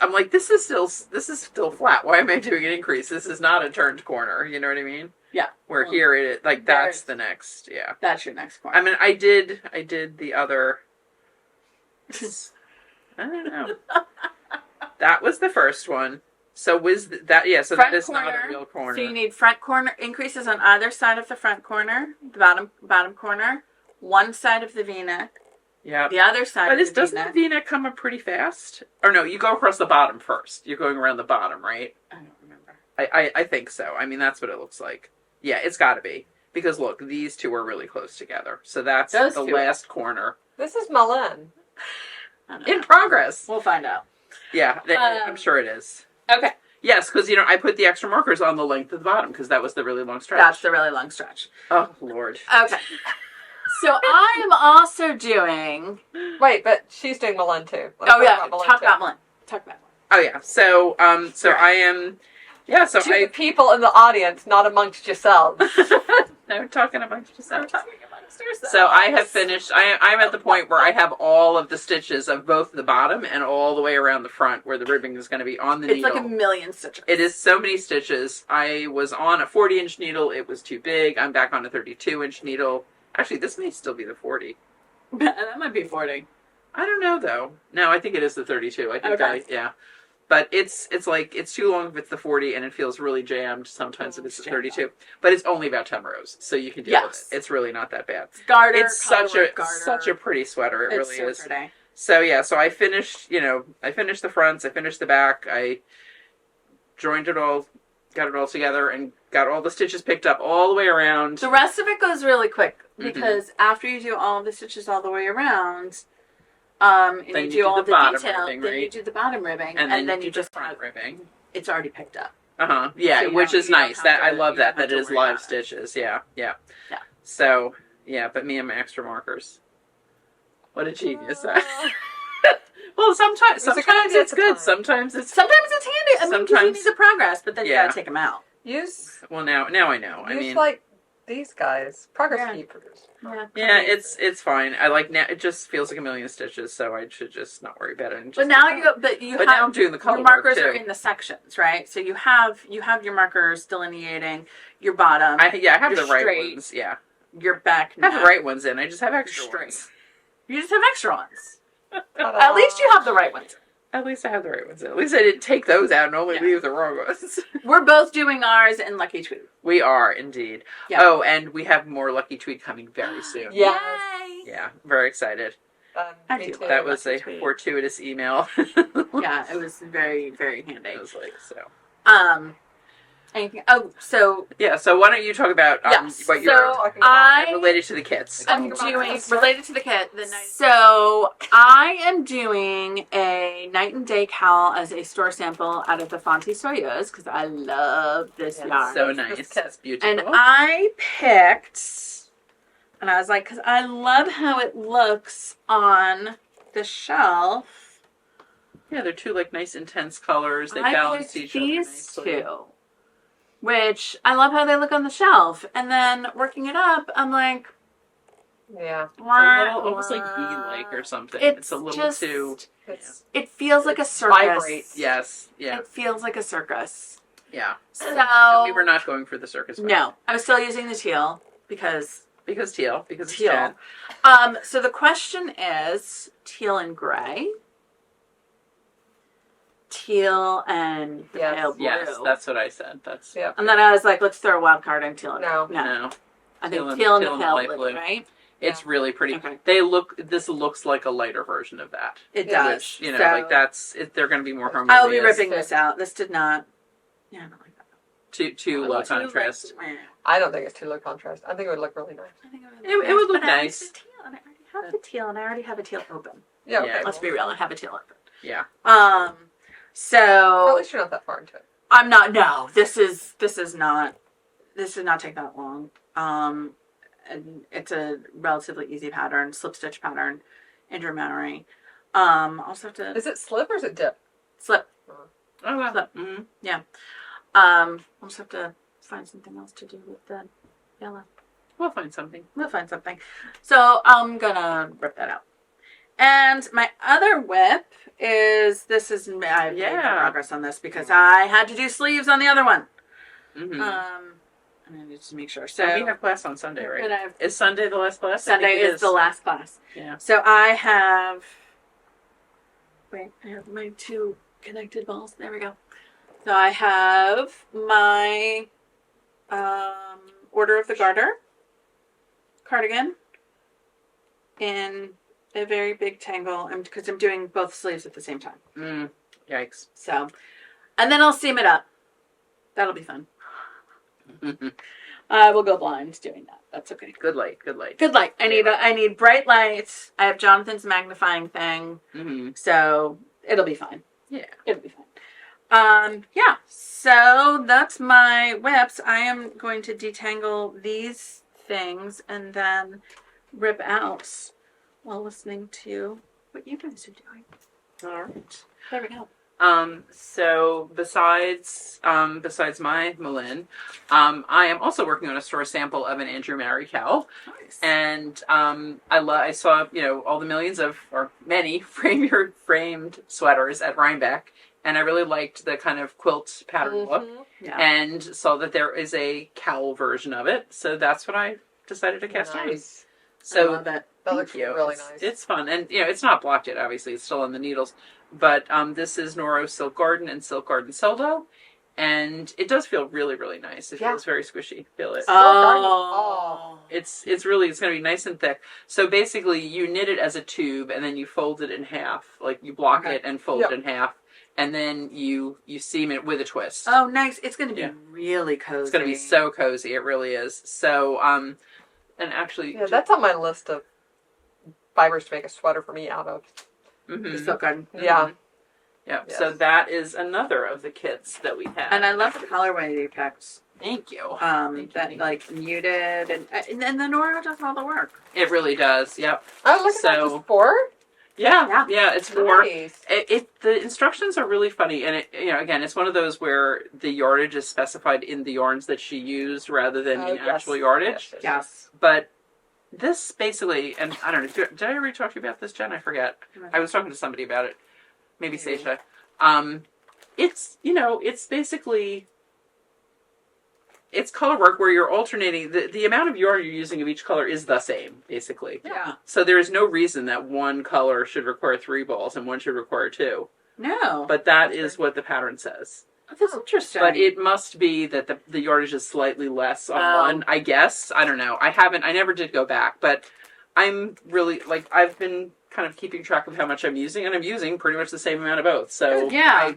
still flat. Why am I doing an increase? This is not a turned corner. You know what I mean?
Yeah.
Where
Well,
here it like that's
there's-
the next. Yeah.
that's your next corner.
I mean, I did the other. I don't know. That was the first one. So was that? Yeah. So
Front
that is not
corner.
a real corner.
So you need front corner increases on either side of the front corner, the bottom corner, one side of the V-neck,
Yeah.
the other side
But
of the
doesn't the
V-neck.
V-neck come up pretty fast? Or no, you go across the bottom first. You're going around the bottom, right?
I don't remember.
I think so. I mean, that's what it looks like. Yeah, it's got to be. Because look, these two are really close together. So that's
Those
the
two
last corner.
This is Malin.
I don't know.
In progress.
We'll find out.
Yeah, I'm sure it is.
Okay.
Yes, because, I put the extra markers on the length of the bottom because that was the really long stretch.
That's the really long stretch.
Oh, Lord.
Okay. So I am also doing.
Wait, but she's doing Malin too. Let's
Oh yeah,
Malin
talk
too.
about Malin. Talk about Malin.
Oh, yeah. So, I am... Yeah, so
To the people in the audience, not amongst yourselves.
No, talking amongst yourselves.
Talking amongst ourselves.
So I have finished. I'm at the point where I have all of the stitches of both the bottom and all the way around the front where the ribbing is going to be on the
It's
needle.
like a million stitches.
It is so many stitches. I was on a 40-inch needle. It was too big. I'm back on a 32-inch needle. Actually, this may still be the 40.
That might be 40.
I don't know though. No, I think it is the 32. I think
Okay.
yeah. But it's like it's too long if it's the 40 and it feels really jammed sometimes if it's the
Jammed
32. But it's only about 10 rows, so you can deal
Yes.
with it. It's really not that bad.
Garter.
It's such a pretty sweater. It
It's
really
so
is.
pretty.
So yeah, so I finished the fronts, I finished the back, I joined it all, got it all together, and got all the stitches picked up all the way around.
The rest of it goes really quick
Mm-hmm.
because after you do all of the stitches all the way around, and
Then
you
you
do
do
all
the
the
bottom
detail,
ribbing,
then you
right?
do the bottom ribbing,
and then
you just
front ribbing.
it's already picked up.
Yeah,
So you
which
don't-
is
you don't
nice.
have
That I
to-
love
you
that
don't have
it
to
is
worry
live
about it.
stitches. Yeah.
Yeah.
So yeah, but me and my extra markers. What a genius! Well, sometimes
It was a good
sometimes
idea
it's
at the
good.
time.
Sometimes it's
Sometimes it's handy. I mean, 'cause you
Sometimes-
need the progress, but then you
Yeah.
gotta take them out.
Use
well now I know. I
use
mean,
like these guys, progress
Yeah.
keepers.
yeah, it's fine. I like now. It just feels like a million stitches, so I should just not worry about it. And just
But now
keep going.
you
But now I'm
have
doing the color
your markers
work
are
too.
in the sections, right? So you have your markers delineating your bottom,
I have
you're
the right
straight.
ones. Yeah,
your back.
I have the
neck.
right ones in. I just have extra
Straight.
ones.
You just have extra ones. At least you have the right ones.
At least I have the right ones. At least I didn't take those out and only
Yeah.
leave the wrong ones.
We're both doing ours in Lucky Tweet.
We are indeed.
Yeah.
Oh, and we have more Lucky Tweet coming very soon.
Yes.
Yay!
Yeah, very excited.
I
Me
do
too.
love
That was
Lucky
a
Tweet.
fortuitous email.
Yeah, it was very, very handy.
It was like so.
Anything? Oh, so
Yeah. So why don't you talk about
yes.
what
So
you're
I
related to the kits?
am
Talking about
doing
this.
related to the kit. So I am doing a night and day cowl as a store sample out of the Fonte Soyeuse because I love this
Yes.
yarn.
So
This
nice.
kit.
It's beautiful.
And I picked, and I was like, because I love how it looks on the shelf.
Yeah, they're two like nice intense colors. They
I
balance
picked
each other
these
nicely.
two, which I love how they look on the shelf. And then working it up, I'm like,
Yeah.
It's a little, almost like bee-like or something. It's a little
just,
too.
It's
It feels like a
It
circus.
vibrates.
Yes. Yeah.
It feels like a circus.
Yeah.
So
And we were not going for the circus. vibe.
No, I was still using the teal because
Because teal. Because
teal.
it's Jen.
So the question is teal and gray, teal and
Yes.
pale blue.
Yes, that's what I said. That's
Yeah.
And then I was like, let's throw a wild card in teal. And
No.
no.
I think
Teal and-
teal and
teal
the
and
pale
light
blue,
blue.
right?
It's really pretty.
Okay.
This looks like a lighter version of that.
It
Yeah.
does.
Which, you know,
So
like that's they're going to be more harmonious.
I'll be ripping this out. This did not. Yeah, I don't like that.
Too low contrast.
I don't think it's too low contrast. I think it would look really nice.
I think
It would look
but I like
nice.
the teal, and I already have the teal, and I already have a teal open.
Yeah.
Yeah.
Okay.
Let's be real. I have a teal open.
Yeah.
Well, at
So
least you're not that far into it.
I'm not. No, this is not. This did not take that long. And it's a relatively easy pattern, slip stitch pattern, intermarry. Also have to
Is it slip or is it dip?
slip.
Oh wow.
Flip.
Mm-hmm.
Also have to find something else to do with the yellow.
We'll find something.
We'll find something. So I'm gonna rip that out. And my other whip is I've made progress on this because I had to do sleeves on the other one.
Mm-hmm.
And I need to make sure.
So
So
we have class on Sunday, right?
and I have-
Is Sunday the last class? I
Sunday
think it
is the last class.
Yeah.
So I have. Wait, I have my two connected balls. There we go. So I have my Order of the Garter cardigan in a very big tangle because I'm doing both sleeves at the same time.
Yikes.
So, and then I'll seam it up. That'll be fun. I will go blind doing that. That's okay.
Good light. Good light.
Good light. I need bright lights. I have Jonathan's magnifying thing,
Mm-hmm.
so it'll be fine.
Yeah.
It'll be fine. Yeah. So that's my whips. I am going to detangle these things and then rip out while listening to what you guys are doing.
All right.
There we go.
So besides my Malin, I am also working on a store sample of an Andrew Mary cowl.
Nice.
And I saw all the millions of or many framed sweaters at Rhinebeck, and I really liked the kind of quilt pattern look,
Yeah.
and saw that there is a cowl version of it, so that's what I decided to cast on.
Nice.
So
I love it.
That looks
thank you.
really
It's-
nice.
It's fun, and it's not blocked yet. Obviously, it's still on the needles, but this is Noro Silk Garden and Silk Garden Seldo. And it does feel really, really nice. It
Yeah.
feels very squishy. Feel it.
Oh.
It's going to be nice and thick. So basically, you knit it as a tube, and then you fold it in half. Like you block
Okay.
it and fold it in half, and then you seam it with a twist.
Oh, nice. It's going to be
Yeah.
really cozy.
It's going to be so cozy. It really is. So and actually,
Yeah, that's on my list of fibers to make a sweater for me out of.
mhm.
the silk garden.
Yeah.
Yeah.
Yes.
So that is another of the kits that we have.
And I love the colorway you picked.
Thank you.
That
Thank you.
like muted and then the Nora does all the work.
It really does. Yep.
Oh, look at that.
So-
Just 4?
Yeah. It's more.
Nice.
The instructions are really funny, and again, it's one of those where the yardage is specified in the yarns that she used rather than in
Yes.
actual yardage.
Yes.
But this basically, and I don't know, did I already talk to you about this, Jen? I forget. I was talking to somebody about it, maybe Seisha. It's basically. It's color work where you're alternating. The amount of yarn you're using of each color is the same, basically.
Yeah.
So there is no reason that one color should require 3 balls and one should require 2.
No.
but that is what the pattern says.
That's interesting.
But it must be that the yardage is slightly less on one, I guess. I don't know. I never did go back, but I'm really, like, I've been kind of keeping track of how much I'm using, and I'm using pretty much the same amount of both. So,
yeah.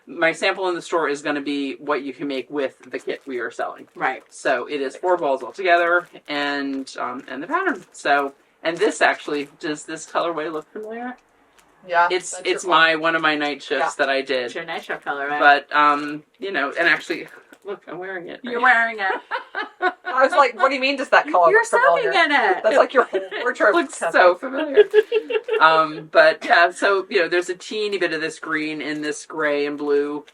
My sample in the store is going to be what you can make with the kit we are selling.
Right.
So it is 4 balls altogether, and the pattern. So, and this actually, does this colorway look familiar?
Yeah.
It's one of my night shifts that I did.
It's your night shift color, right?
But, and actually, look, I'm wearing it.
You're wearing it.
I was like, what do you mean does that color
You're
look familiar?
soaking in it.
That's like your whole wardrobe.
Looks so familiar. But yeah, so, there's a teeny bit of this green in this gray and blue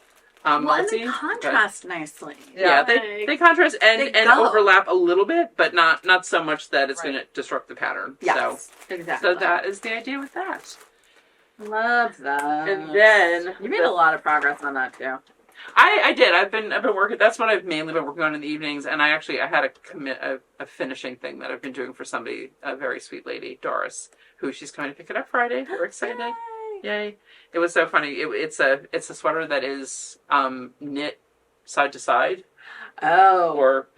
They contrast nicely.
Yeah, they contrast and overlap a little bit, but not so much that it's going to disrupt the pattern.
Yes,
so,
exactly.
So that is the idea with that.
Love that.
And then
you made a lot of progress on that too.
I did. I've been working. That's what I've mainly been working on in the evenings. And I had a finishing thing that I've been doing for somebody, a very sweet lady, Doris, who she's coming to pick it up Friday. We're excited. Yay! It was so funny. It's a sweater that is knit side to side.
Oh.
Or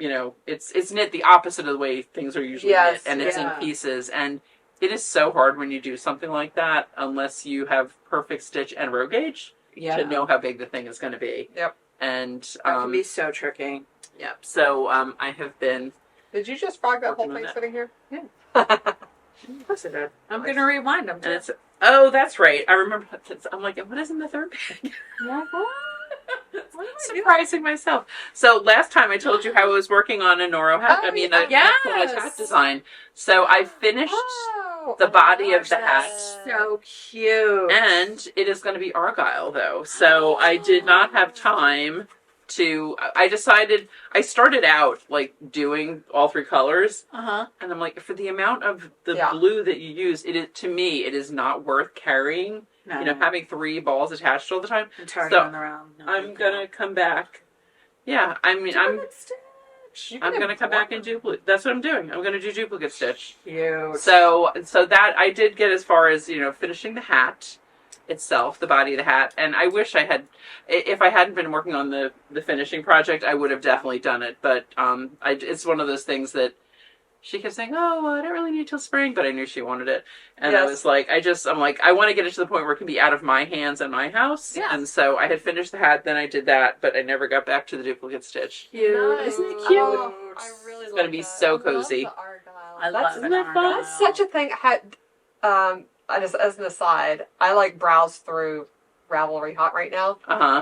it's knit the opposite of the way things are usually knit, and it's in pieces. And it is so hard when you do something like that unless you have perfect stitch and row gauge to know how big the thing is going to be.
Yep.
And
that can be so tricky.
Yep. So I have been.
Did you just frog that whole thing sitting here?
Yeah. Of course I did. I'm going to rewind them.
And it's that's right. I remember. I'm like, what is in the third bag? Surprising myself. So last time I told you how I was working on a Noro hat. Hat design. So I finished the body of the hat.
So cute.
And it is going to be argyle though. So I did not have time to. I decided. I started out like doing all 3 colors. And I'm like, for the amount of the blue that you use, it is not worth carrying. No. Having 3 balls attached all the time.
And turning them around.
I'm gonna come back. Yeah, I'm gonna come back and duplicate. That's what I'm doing. I'm gonna do duplicate stitch.
Cute.
So that I did get as far as finishing the hat itself, the body of the hat, and I wish I had. If I hadn't been working on the finishing project, I would have definitely done it. But it's one of those things that. She kept saying, "Oh, well, I don't really need till spring," but I knew she wanted it, and I was like, I'm like, I want to get it to the point where it can be out of my hands and my house.
Yeah.
And so I had finished the hat, then I did that, but I never got back to the duplicate stitch.
Cute, isn't it cute?
Oh, I really
it's gonna be so cozy.
I love it.
That's such a thing. As an aside, I like browse through Ravelry Hot right now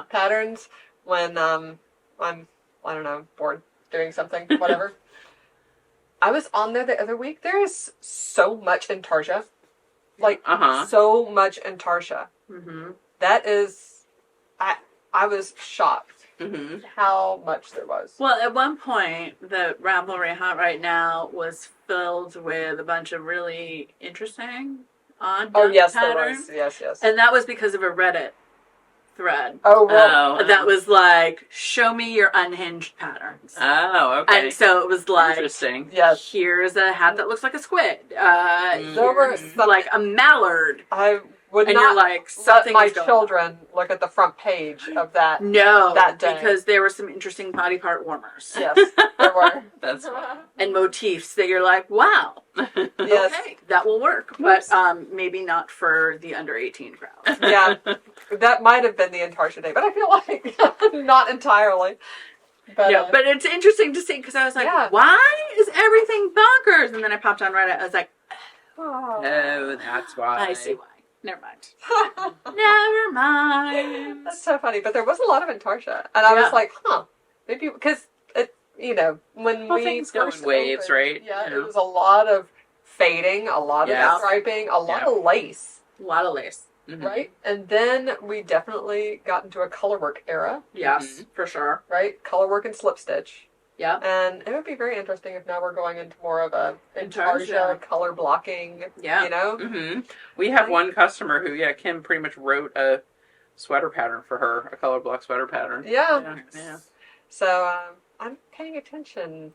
patterns when I'm I don't know, bored doing something, whatever. I was on there the other week. There is so much intarsia. Like, so much intarsia.
Mm-hmm.
That is... I was shocked how much there was.
Well, at one point, the Ravelry Hot right now was filled with a bunch of really interesting odd patterns.
There was. Yes.
And that was because of a Reddit thread. That was like, show me your unhinged patterns.
Oh, okay.
And so it was like,
interesting.
Yes.
Here's a hat that looks like a squid.
There were
like a mallard.
I would
and
not
you're like,
let
something
my
is going
children look at the front page of that.
No,
that day.
Because there were some interesting body part warmers.
Yes, there were.
That's fun.
And motifs that you're like, wow.
Yes.
Okay, that will work. But maybe not for the under 18 crowd.
Yeah, that might have been the Intarsia day, but I feel like not entirely. But,
yeah, but it's interesting to see because I was like, why is everything bonkers? And then I popped on Reddit. I was like,
oh, that's why.
I see why. Never mind. Never mind.
That's so funny. But there was a lot of Intarsia. And I was like, maybe because, when we
things go in waves,
opened,
right?
Yeah, it was a lot of fading, a lot of striping, a lot of lace.
A lot of lace.
Mm-hmm.
Right? And then we definitely got into a colorwork era.
Yes, for sure.
Right? Colorwork and slip stitch.
Yeah.
And it would be very interesting if now we're going into more of a Intarsia color blocking,
Mm-hmm. We have one customer who, Kim pretty much wrote a sweater pattern for her, a color block sweater pattern.
Yeah.
Yeah.
So I'm paying attention,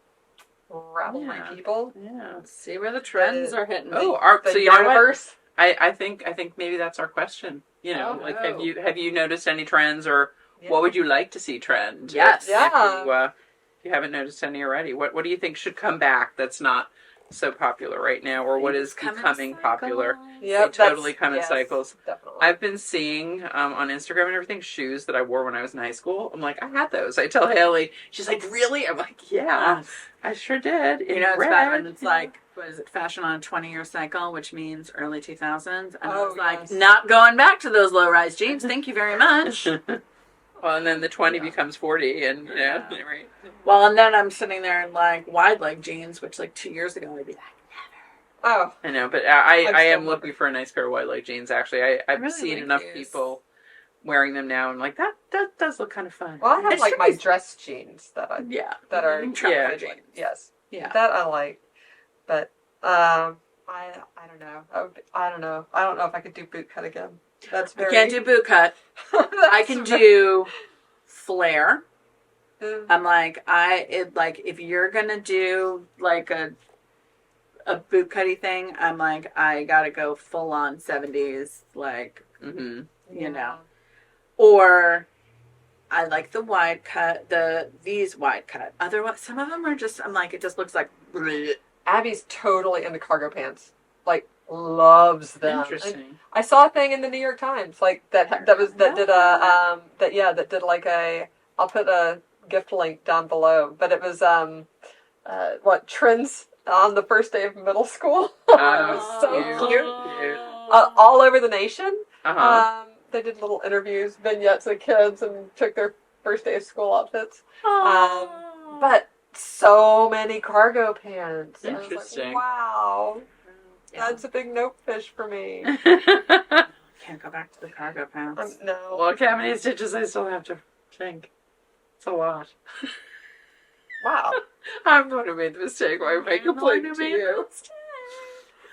Ravelry people.
Yeah.
See where the trends are hitting.
Oh,
the universe.
I think maybe that's our question. You know,
Oh,
like
no.
have you noticed any trends, or what would you like to see trend?
Yes.
Yeah.
If you haven't noticed any already, what do you think should come back that's not so popular right now, or what is
Things come in
becoming popular?
Yep,
They totally
that's-
come in
yes,
cycles.
Definitely.
I've been seeing on Instagram and everything shoes that I wore when I was in high school. I'm like, I had those. I tell Haley, she's like, really? I'm like, yeah,
Yes.
I sure did.
You
In
know, it's
red.
bad when it's like, what is it, fashion on a 20-year cycle, which means early 2000s. And I
Oh,
was like,
yes.
not going back to those low-rise jeans. Thank you very much.
Well, and then the 20
Yeah.
becomes 40, and
Yeah.
right.
Well, and then I'm sitting there in like wide leg jeans, which like 2 years ago I'd be like,
Oh,
I know, but
I'm
I
still
am looking for a nice pair of wide leg jeans. Actually, I've
really
seen
like
enough
these.
people wearing them now, and like that does look kind of fun.
well, I have
It's
like my
nice.
dress jeans that are
yeah,
yeah,
jeans.
yes,
Yeah.
that I like, but I don't know. I don't know. I don't know if I could do boot cut again. That's
I
very.
can't do boot cut. I can do flare. I'm like, if you're gonna do like a boot cutty thing, I'm like, I gotta go full on 70s, like, you know. Or I like the wide cut, these wide cut. Otherwise, some of them are just, I'm like, it just looks like. bleh.
Abby's totally into cargo pants. Like loves them.
Interesting.
I saw a thing in the New York Times like that did like a. I'll put a gift link down below, but it was what trends on the first day of middle school. It was so cute. All over the nation. They did little interviews, vignettes of kids, and took their first day of school outfits. But so many cargo pants. I was
Interesting.
like, wow,
Yeah.
that's a big note fish for me.
Can't go back to the cargo pants.
No.
Look how many stitches I still have to sink. It's a lot.
Wow.
I'm the one who made the mistake. Why am I complaining to you?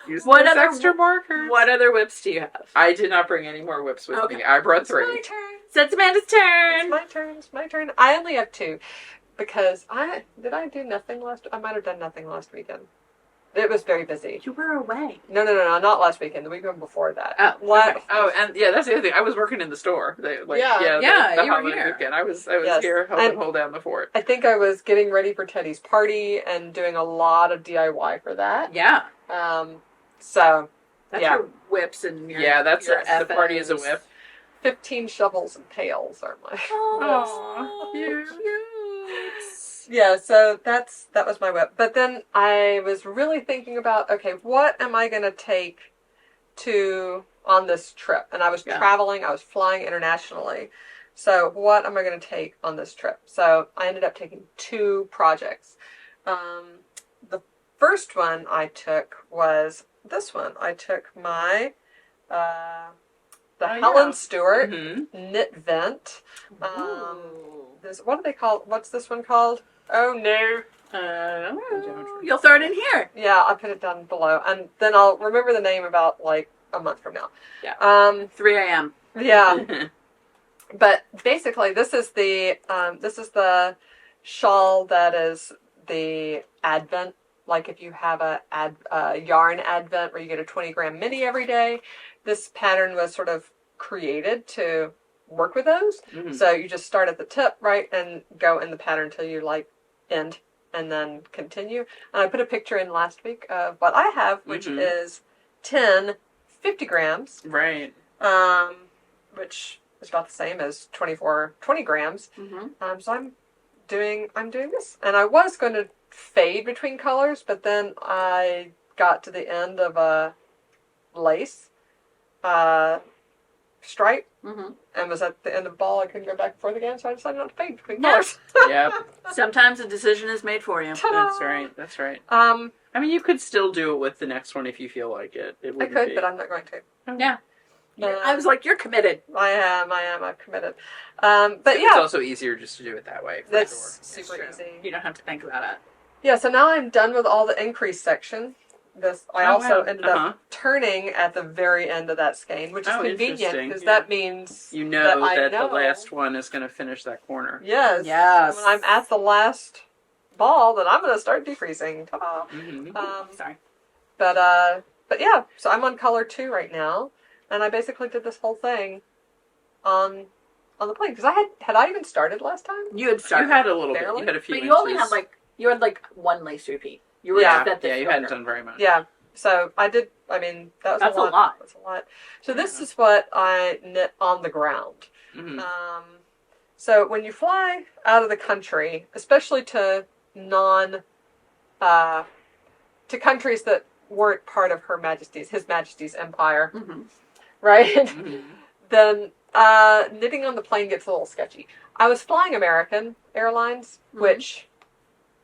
Use
What
those
other-
extra markers.
What other whips do you have?
I did not bring any more whips with
Okay.
me. I brought
It's
3.
my turn.
So it's Amanda's turn.
It's my turn. It's my turn. I only have 2 because I do nothing last. I might have done nothing last weekend. It was very busy.
You were away.
No, not last weekend. The weekend before that.
Oh,
What?
Oh, and yeah, that's the other thing. I was working in the store. The
Yeah, you were
holiday
here.
weekend. I was
Yes.
here helping
And-
hold down the fort.
I think I was getting ready for Teddy's party and doing a lot of DIY for that.
Yeah.
So
That's
Yeah.
your whips and your
Yeah, that's
your
the party is a
FOs.
whip.
15 shovels and pails are my.
Oh,
Cute.
cute.
Yeah, so that was my whip. But then I was really thinking about, okay, what am I going to take on this trip? And I was traveling, I was flying internationally. So what am I going to take on this trip? So I ended up taking 2 projects. The first one I took was this one. I took my Helen Stewart knit vent. What do they call? What's this one called? Oh no!
You'll throw it in here.
Yeah, I'll put it down below, and then I'll remember the name about like a month from now.
Yeah. 3 a.m.
Yeah. But basically, this is the shawl that is the Advent. Like if you have a yarn Advent where you get a 20-gram mini every day, this pattern was sort of created to work with those. So you just start at the tip, right, and go in the pattern until you like end, and then continue. And I put a picture in last week of what I have, which is 10 50 grams,
Right.
which is about the same as 20 grams. So I'm doing this, and I was going to fade between colors, but then I got to the end of a lace stripe, and was at the end of the ball. I couldn't go back and forth again, so I decided not to fade between colors.
Yep.
Sometimes a decision is made for you.
That's right. That's right. I mean, you could still do it with the next one if you feel like it. It
I
wouldn't
could,
be.
but I'm not going to.
Yeah. I was like, you're committed.
I am. I'm committed. But
It's
yeah,
also easier just to do it that way. For
that's
sure.
super
It's true.
easy.
You don't have to think about it.
Yeah, so now I'm done with all the increase section. I also ended up turning at the very end of that skein, which is convenient
interesting.
because that means
You know that
know.
the last one is going to finish that corner.
Yes.
Yes.
When I'm at the last ball, then I'm going to start decreasing. Ta-da.
Mm-hmm.
Sorry.
But but yeah, so I'm on color 2 right now, and I basically did this whole thing on the plane because had I even started last time?
You had started.
You had a little
Barely?
bit. You had a few
But
inches.
you only had like one lace repeat. You were
Yeah.
at the
you hadn't done very much.
Yeah. So I did. I mean, that's a lot. That's a lot. So this is what I knit on the ground.
Mm-hmm.
So when you fly out of the country, especially to to countries that weren't part of His Majesty's empire,
Mm-hmm.
right?
Mm-hmm.
Then knitting on the plane gets a little sketchy. I was flying American Airlines, which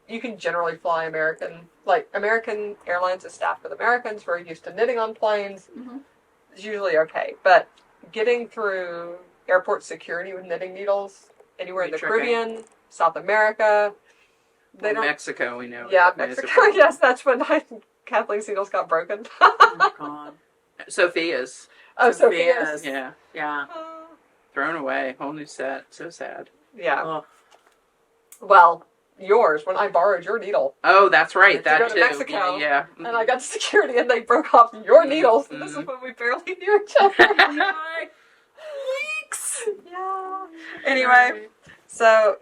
you can generally fly American Airlines is staffed with Americans. We're used to knitting on planes.
Mm-hmm.
It's usually okay. But getting through airport security with knitting needles anywhere in the Caribbean, South America,
Mexico, we know.
Yeah, Mexico. Yes, that's when Kathleen's needles got broken.
Oh my god.
Sophia's.
Oh,
Sophia's.
Yeah.
Yeah.
Thrown away. Whole new set. So sad.
Yeah.
Oh.
Well, yours, when I borrowed your needle.
Oh, that's right.
To
That
go to
too.
Mexico.
Yeah.
And I got to security and they broke off your needles. And this is when we barely knew each other.
Weeks.
Yeah. Anyway, so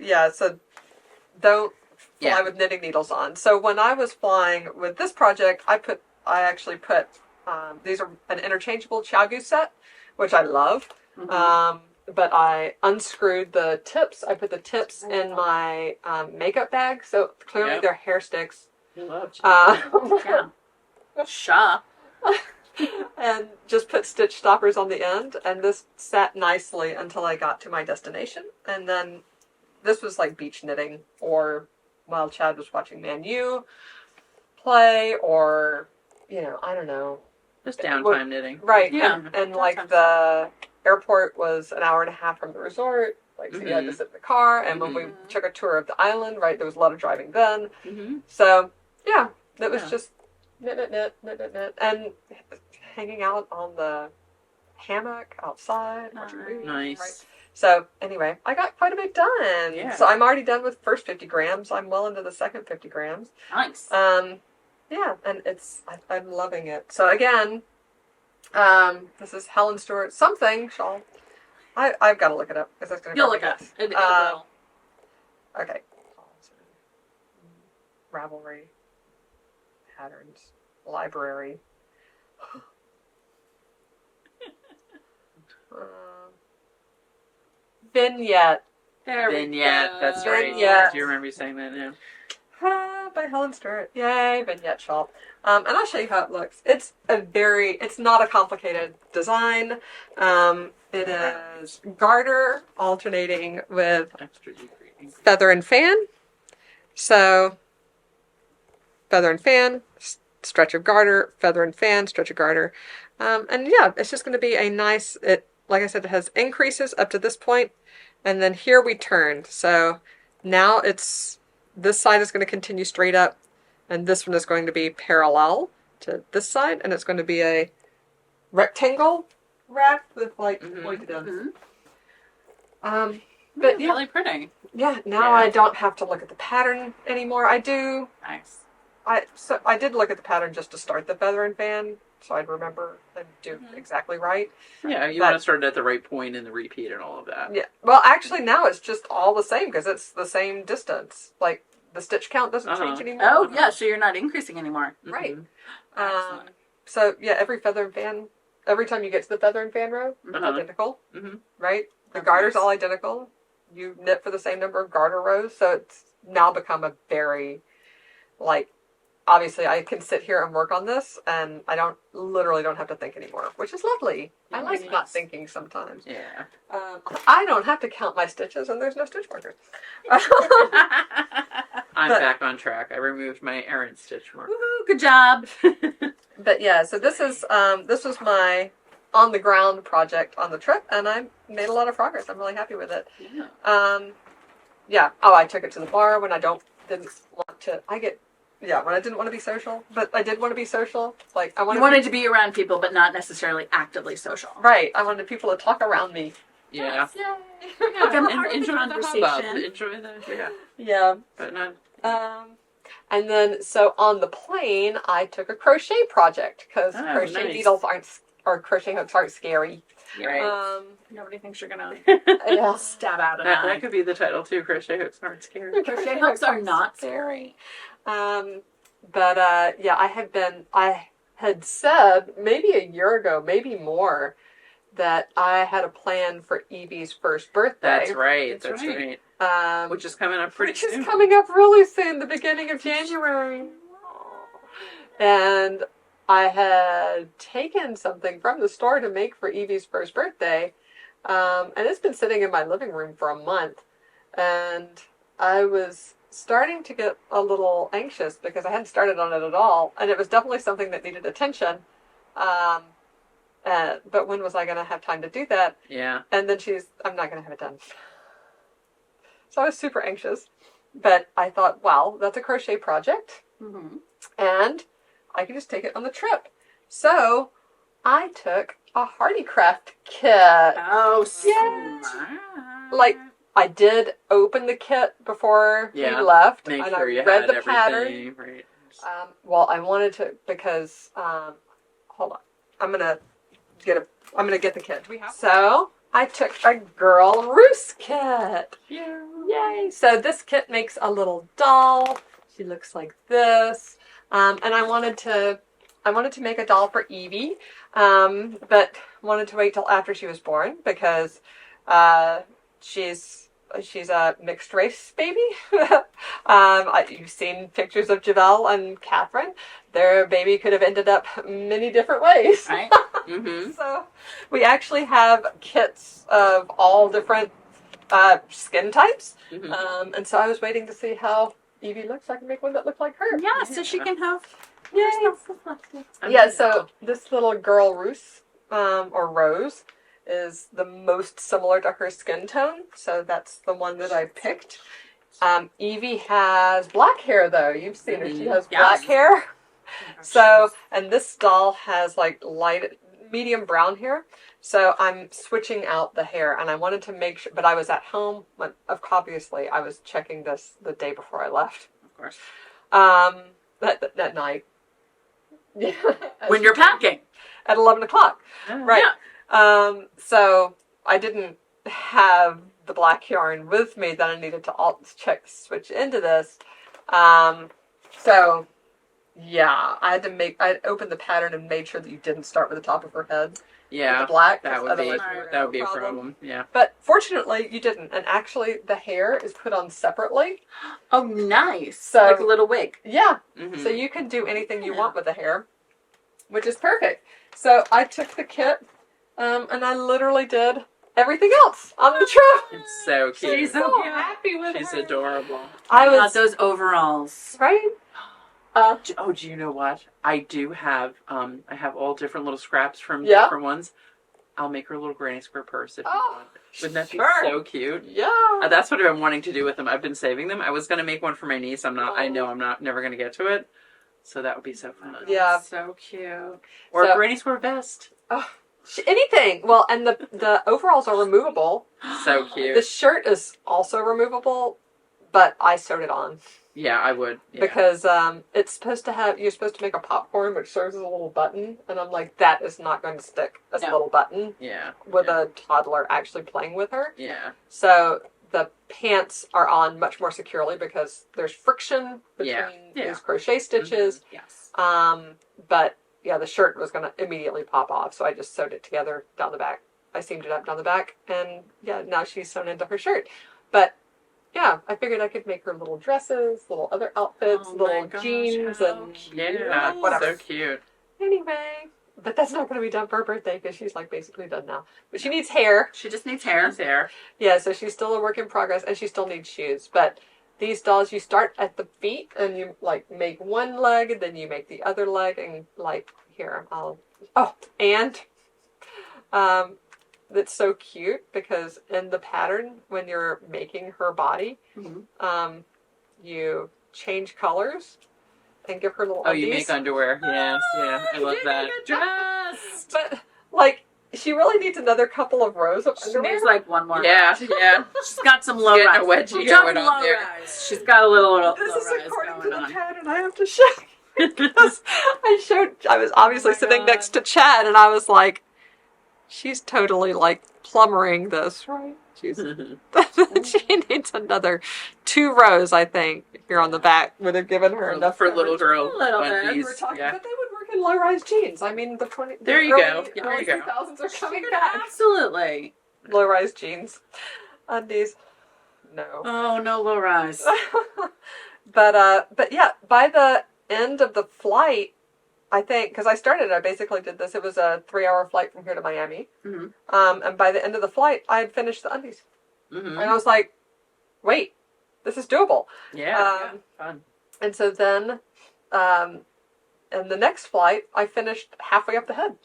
don't fly with knitting needles on. So when I was flying with this project, I actually put these are an interchangeable chow goose set, which I love.
Mm-hmm.
But I unscrewed the tips. I put the tips in my makeup bag, so clearly they're hair sticks.
Yeah. Sha.
And just put stitch stoppers on the end, and this sat nicely until I got to my destination. And then this was like beach knitting, or while Chad was watching Man U play, or I don't know,
Just downtime knitting.
right?
Yeah.
And like the airport was an hour and a half from the resort. Like, so you had to sit in the car, and when we took a tour of the island, right, there was a lot of driving then.
Mm-hmm.
So yeah, it was just knit, and hanging out on the hammock outside, watching movies.
Nice.
Right? So anyway, I got quite a bit done.
Yeah.
So I'm already done with the first 50 grams. I'm well into the second 50 grams.
Nice.
Yeah, and I'm loving it. So again, this is Helen Stewart something. I've got to look it up because that's going to.
You'll look up. It will.
Okay. Ravelry patterns library. Vignette.
Vignette, that's right.
Vignette.
Do you remember you saying that now?
By Helen Stewart. Yay, vignette shawl. And I'll show you how it looks. It's not a complicated design. It is garter alternating with feather and fan. So, feather and fan, stretch of garter, feather and fan, stretch of garter. And yeah, it's just going to be a nice, like I said, it has increases up to this point, and then here we turned. So now this side is going to continue straight up, and this one is going to be parallel to this side, and it's going to be a rectangle rack with like pointed ends. But yeah,
really pretty.
yeah. Now I don't have to look at the pattern anymore. I do.
Nice.
I did look at the pattern just to start the feather and fan, so I'd remember and do exactly right.
Yeah, you want to start at the right point in the repeat and all of that.
Yeah. Well, actually, now it's just all the same because it's the same distance. Like the stitch count doesn't change anymore.
Oh, yeah. So you're not increasing anymore.
Right.
Excellent.
So yeah, every feather and fan, every time you get to the feather and fan row, it's identical. Right. The garter's all identical. You knit for the same number of garter rows, so it's now become a very, like, obviously I can sit here and work on this, and I literally don't have to think anymore, which is lovely. I like not thinking sometimes.
Yeah.
I don't have to count my stitches, and there's no stitch markers.
I'm back on track. I removed my errant stitch marker.
Woohoo, good job.
But yeah, so this was my on the ground project on the trip, and I made a lot of progress. I'm really happy with it.
Yeah.
Yeah. Oh, I took it to the bar when I didn't want to. When I didn't want to be social, but I did want to be social. Like I wanted
to be around people, but not necessarily actively social.
Right. I wanted people to talk around me.
Yeah.
Yay. Like I'm a part of the
Enjoy the
conversation.
hubbub. Enjoy the
Yeah.
but not.
And then, so on the plane, I took a crochet project because
Oh,
crochet
nice.
needles or crochet hooks aren't scary.
Right.
Nobody thinks you're gonna
Yeah.
stab out an
That
eye.
could be the title too. Crochet hooks aren't scary.
Crochet hooks are not scary.
But I had said maybe a year ago, maybe more, that I had a plan for Evie's first birthday.
That's right.
That's right.
Which is coming up pretty
Which
soon.
is coming up really soon, the beginning of January. And I had taken something from the store to make for Evie's first birthday. And it's been sitting in my living room for a month. And I was starting to get a little anxious because I hadn't started on it at all. And it was definitely something that needed attention. But when was I going to have time to do that?
Yeah.
And then I'm not going to have it done. So I was super anxious. But I thought, well, that's a crochet project.
Mm-hmm.
And I can just take it on the trip. So I took a Hardycraft kit.
Oh,
Yay.
smart.
Like, I did open the kit before we
Yeah.
left.
Make
and
sure
I
you
read
had
the
everything.
pattern.
Right.
Well, I wanted to because hold on. I'm gonna get the kit. So I took a Girl Roost kit.
Yeah.
Yay! So this kit makes a little doll. She looks like this. And I wanted to make a doll for Evie, but wanted to wait till after she was born because she's a mixed race baby. You've seen pictures of Javelle and Catherine. Their baby could have ended up many different ways.
Right?
Mm-hmm.
So we actually have kits of all different skin types.
Mm-hmm.
And so I was waiting to see how Evie looks. I can make one that looked like her.
Yeah, so she can have
Yay.
herself reflected.
Yeah, so this little Girl Roost, or Rose, is the most similar to her skin tone. So that's the one that I picked. Evie has black hair, though. You've seen her. She has black hair. So, and this doll has like medium brown hair. So I'm switching out the hair, and I wanted to make sure, but I was at home, obviously I was checking this the day before I left.
Of course.
That night. Yeah.
When you're packing.
At 11 o'clock. Right.
Yeah.
So I didn't have the black yarn with me that I needed to switch into this. So yeah, I opened the pattern and made sure that you didn't start with the top of her head.
Yeah.
With the black.
That would be a problem. Yeah.
But fortunately, you didn't. And actually, the hair is put on separately.
Oh, nice.
So-
like a little wig.
Yeah.
Mm-hmm.
So you can do anything you want with the hair, which is perfect. So I took the kit, and I literally did everything else on the trip.
It's so cute.
She's so happy with
She's
her.
adorable.
I
Got
was
those overalls.
right.
Oh, do you know what? I do have. I have all different little scraps from
Yeah.
different ones. I'll make her a little granny square purse if you want. Wouldn't that be
sure.
so cute?
Yeah.
That's what I've been wanting to do with them. I've been saving them. I was gonna make one for my niece. I know I'm never gonna get to it. So that would be so fun.
Yeah.
So cute.
Or
So-
a granny square vest.
Anything. Well, and the overalls are removable.
So cute.
The shirt is also removable, but I sewed it on
Yeah, I would. Yeah.
because it's supposed to have. You're supposed to make a popcorn, which serves as a little button, and I'm like, that is not going to stick as a
No.
little button
Yeah.
with a toddler actually playing with her.
Yeah.
So the pants are on much more securely because there's friction between
Yeah.
these crochet stitches.
Yes.
But yeah, the shirt was going to immediately pop off, so I just sewed it together down the back. I seamed it up down the back, and yeah, now she's sewn into her shirt. But yeah, I figured I could make her little dresses, little other outfits,
Oh my
little
gosh,
jeans,
how
and
cute.
Yeah.
whatever.
So cute.
Anyway, but that's not going to be done for her birthday because she's like basically done now. But she needs hair.
She just needs hair.
It's there.
Yeah, so she's still a work in progress, and she still needs shoes. But these dolls, you start at the feet, and you like make one leg, and then you make the other leg, and like here, that's so cute because in the pattern, when you're making her body,
Mhm.
you change colors and give her little
Oh, you
undies.
make underwear. Yeah. Yeah. I love that.
Dress.
But like she really needs another couple of rows of
She
underwear.
needs like one more.
Yeah,
rise.
yeah.
She's got some low
Getting
rise.
a wedgie
We're
going
talking
on
low
there.
rise. She's got a little low
This is
rise
according to
going
the
on.
chat, and I have to show you because I was obviously
Oh my
sitting
God.
next to Chad, and I was like, she's totally like plumbering this, right? She's she needs another 2 rows, I think, here on the back would have given her enough
For little
coverage.
girl
A little bit.
undies.
We're talking,
Yeah.
but they would work in low-rise jeans. I mean, the
There you go. Yeah, there
early
you go.
2000s are coming
She could
back.
absolutely.
Low-rise jeans, undies, no.
Oh, no low rise.
But yeah, by the end of the flight, I think, because I basically did this. It was a 3-hour flight from here to Miami.
Mhm.
And by the end of the flight, I had finished the undies.
Mm-hmm.
And I was like, wait, this is doable.
Yeah. Fun.
And so then, in the next flight, I finished halfway up the head.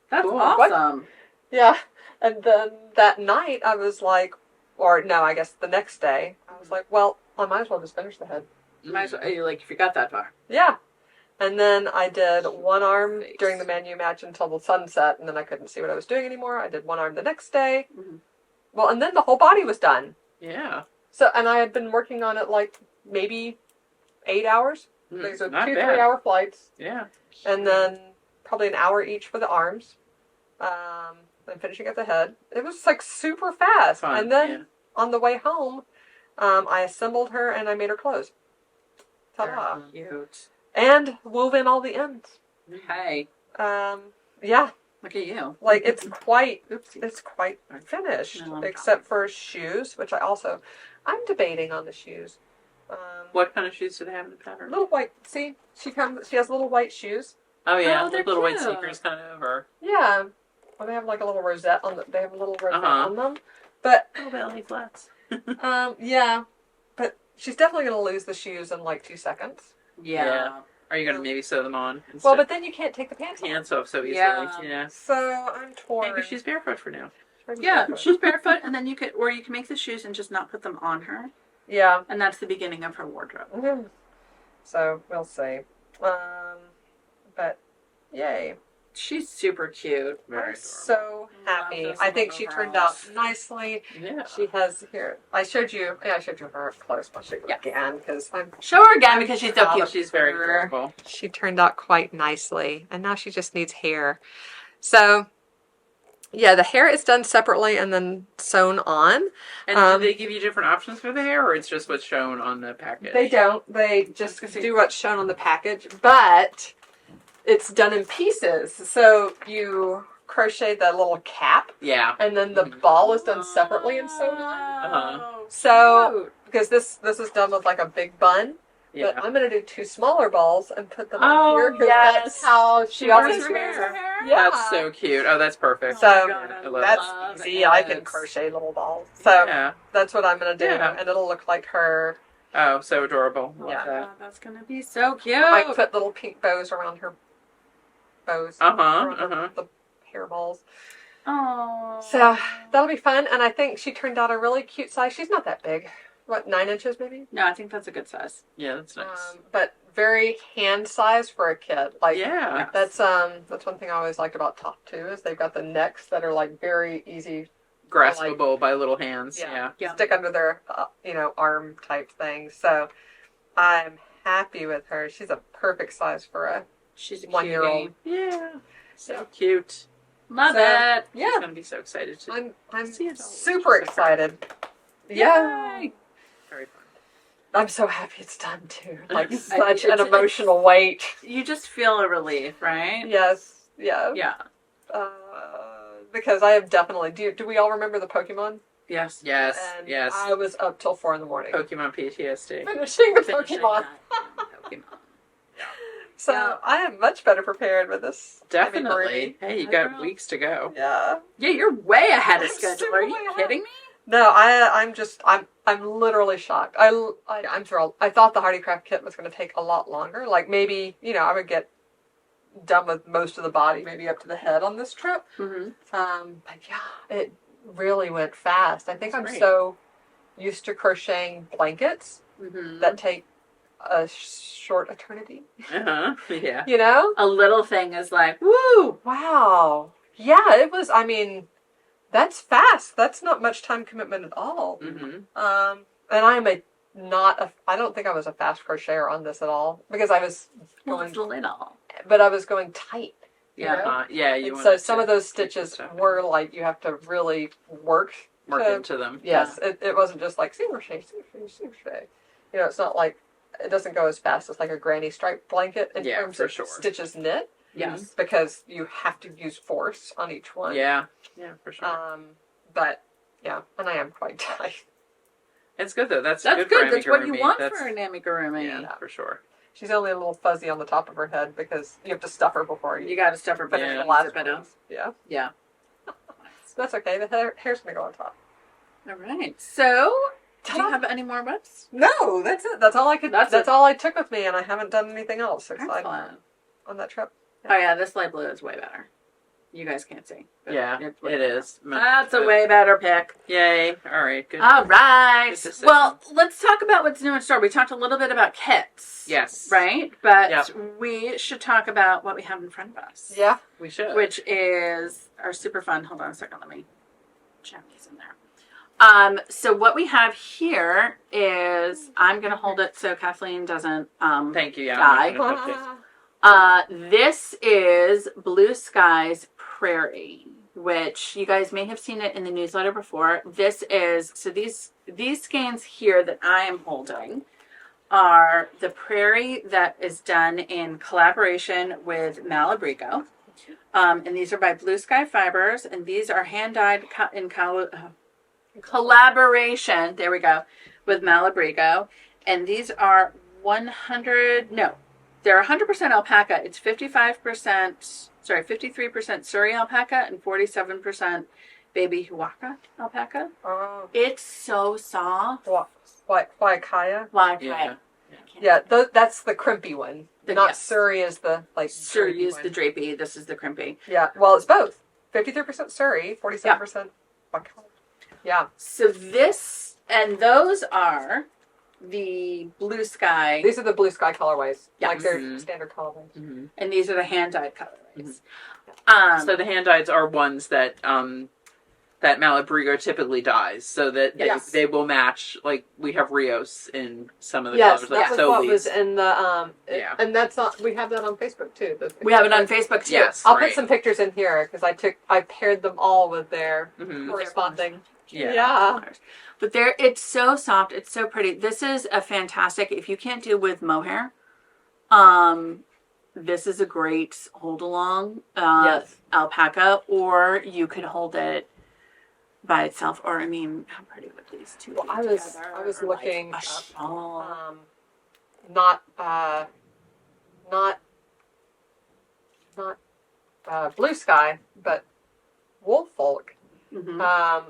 That's
Cool.
awesome.
Yeah. And then that night, I was like, or no, I guess the next day, I was like, well, I might as well just finish the head.
Might as well, you like if you got that far.
Yeah. And then I did one arm during the menu match until the sunset, and then I couldn't see what I was doing anymore. I did one arm the next day.
Mhm.
Well, and then the whole body was done.
Yeah.
So, and I had been working on it like maybe 8 hours. These are
Not
2
bad.
3-hour flights,
Yeah.
and then probably an hour each for the arms. And finishing at the head. It was like super fast.
Fun.
And then on the way home, I assembled her and I made her clothes. Ta-da.
Cute.
And wove in all the ends.
Hey,
Yeah,
look at you.
like it's quite
Oopsie.
finished,
No, I'm
except for shoes, which I'm debating on the shoes.
What kind of shoes do they have in the pattern?
Little white. See, she has little white shoes.
Oh yeah,
Oh, they're
little white
cute.
sneakers, kind of, or
Yeah, well, they have like a little rosette on they have a little rosette
Uh-huh.
on them. But
Little belly flats.
yeah, but she's definitely gonna lose the shoes in like 2 seconds.
Yeah.
are you gonna maybe sew them on?
Well, but then you can't take the pants off.
hands off so easily.
Yeah.
Yeah.
So I'm torn.
Maybe she's barefoot for now.
Yeah, she's barefoot, and then you could, or you can make the shoes and just not put them on her,
Yeah.
and that's the beginning of her wardrobe.
Mhm. So we'll see. But yay.
She's super cute.
Very
I'm
adorable.
so happy.
Love those
I think
little
she turned out
overalls.
nicely.
Yeah.
She has here. I showed you her up close. I'll show you
Yeah.
again because
Show her again because she's so
proud
cute.
of
She's very adorable.
she turned out quite nicely, and now she just needs hair. So, yeah, the hair is done separately and then sewn on.
And do they give you different options for the hair, or it's just what's shown on the package?
They don't. They just
Let's see.
do what's shown on the package, but it's done in pieces. So you crochet the little cap,
Yeah.
and then the ball is done separately and sewn on.
Uh-huh.
So, because this is done with like a big bun,
Yeah.
but I'm going to do 2 smaller balls and put them
Oh,
on here because
yes.
that's how she
She
always
always
wears
wears
her
her hair?
Yeah.
That's so cute. Oh, that's perfect.
So,
Oh my God,
I love
that's
love
easy. I can
it.
crochet little balls. So
Yeah.
that's what I'm going to do,
Yeah.
and it'll look like her.
Oh, so adorable. Love
Yeah.
that.
Oh, that's gonna be so cute.
I might put little pink bows around her bows.
Uh-huh,
around
uh-huh.
The hair balls.
Oh.
So that'll be fun, and I think she turned out a really cute size. She's not that big. What, 9 inches maybe?
No, I think that's a good size.
Yeah, that's nice.
But very hand size for a kid. Like
Yeah.
that's one thing I always liked about Top 2 is they've got the necks that are like very easy.
Graspable by little hands. Yeah.
Yeah.
Stick under their arm type thing. So I'm happy with her. She's a perfect size for a
She's a
1-year-old.
cutie.
Yeah. So cute.
Love
So,
it.
She's
Yeah,
gonna be so excited to
I'm
see it all.
super excited. Yeah.
Yay.
Very fun.
I'm so happy it's done too. Like
It's-
such an
it's-
emotional weight.
You just feel a relief, right?
Yes. Yeah.
Yeah.
Because I have definitely. Do we all remember the Pokemon?
Yes.
Yes.
And
Yes.
I was up till 4 a.m.
Pokemon PTSD.
finishing the
Finishing
Pokemon.
that Pokemon.
So
Yeah.
I am much better prepared with this. heavy
Definitely.
burden.
Hey, you
I
got
know.
weeks to go.
Yeah.
Yeah, you're way ahead of
I'm
schedule.
super
Are you
way ahead.
kidding me?
No, I'm literally shocked. I'm thrilled. I thought the Hardy Craft kit was going to take a lot longer. Like maybe I would get done with most of the body, maybe up to the head on this trip.
Mm-hmm.
But yeah, it really went fast. I think
That's
I'm
great.
so used to crocheting blankets
Mm-hmm.
that take a short eternity.
Uh huh. Yeah.
You know?
A little thing is like, woo!
Wow. Yeah, it was. I mean, that's fast. That's not much time commitment at all.
Mm-hmm.
And I'm a not a. I don't think I was a fast crocheter on this at all because I was
Well,
going,
it's little.
but I was going tight.
Yeah. Yeah. You
And so
wanted
some
to
of those
keep it
stitches
separate.
were like you have to really work to,
into them.
Yes, it wasn't just like single crochet, single crochet, single crochet. You know, it's not like it doesn't go as fast as like a granny stripe blanket in
Yeah,
terms
for
of
sure.
stitches knit.
Yes.
Because you have to use force on each one.
Yeah. Yeah, for sure.
But yeah, and I am quite tight.
It's good though. That's
That's
good.
good.
For
That's what you
amigurumi.
want
That's,
for an amigurumi.
Yeah, for sure.
She's only a little fuzzy on the top of her head because you have to stuff her before
You
you
got to stuff her
finish
better
the
than
last
zip it
one.
up.
Yeah,
Yeah.
that's okay. The hair's gonna go on top.
All right. So, do you have any more whips?
No, that's it. That's all I could.
That's
That's
it.
all I took with me, and I haven't done anything else aside
Excellent.
on that trip.
Oh yeah, this light blue is way better. You guys can't see. but
Yeah,
it's way
it
better.
is.
That's a way better pick.
Yay. All right. Good.
All right.
Good decision.
Well, let's talk about what's new in store. We talked a little bit about kits.
Yes.
Right? But
Yep.
we should talk about what we have in front of us.
Yeah.
We should.
Which is our super fun. Hold on a second. Let me jam these in there. So what we have here is, I'm going to hold it so Kathleen doesn't
Thank you. Yeah.
die.
I'm not gonna touch it.
This is Blue Skies Prairie, which you guys may have seen it in the newsletter before. This is, so these skeins here that I am holding are the prairie that is done in collaboration with Malabrigo. And these are by Blue Sky Fibers, and these are hand dyed in collaboration, there we go, with Malabrigo. And these are they're 100% alpaca. It's 53% Surrey alpaca and 47% baby Huaca alpaca.
Oh,
It's so soft.
Waikaya.
Why?
Yeah.
Yeah, that's the crimpy one. Not
Yes.
Surrey is the like.
Surrey
drapey
is
one.
the drapey. This is the crimpy.
Yeah, well, it's both. 53% Surrey, 47% Waikaya. Yeah.
So this and those are the Blue Sky,
These are the Blue Sky colorways.
Yeah.
Like their
Mhm.
standard colorways.
Mm-hmm.
and these are the hand dyed colorways.
So the hand dyes are ones that that Malabrigo typically dyes, so that
Yes.
they will match. Like we have Rios in some of the
Yes,
colors,
that
like
was what was
Solis.
in the
Yeah.
and that's not. We have that on Facebook too.
we have it on Facebook too.
Yes.
I'll
right.
put some pictures in here because I paired them all with their
Mhm.
corresponding.
Yeah.
But it's so soft. It's so pretty. This is a fantastic, if you can't do with mohair, this is a great hold along
Yes.
alpaca, or you could hold it by itself. Or I mean, how pretty would these two
Well,
be
I was
together?
looking
Like a
up,
shawl.
not Blue Sky, but Woolfolk
Mhm.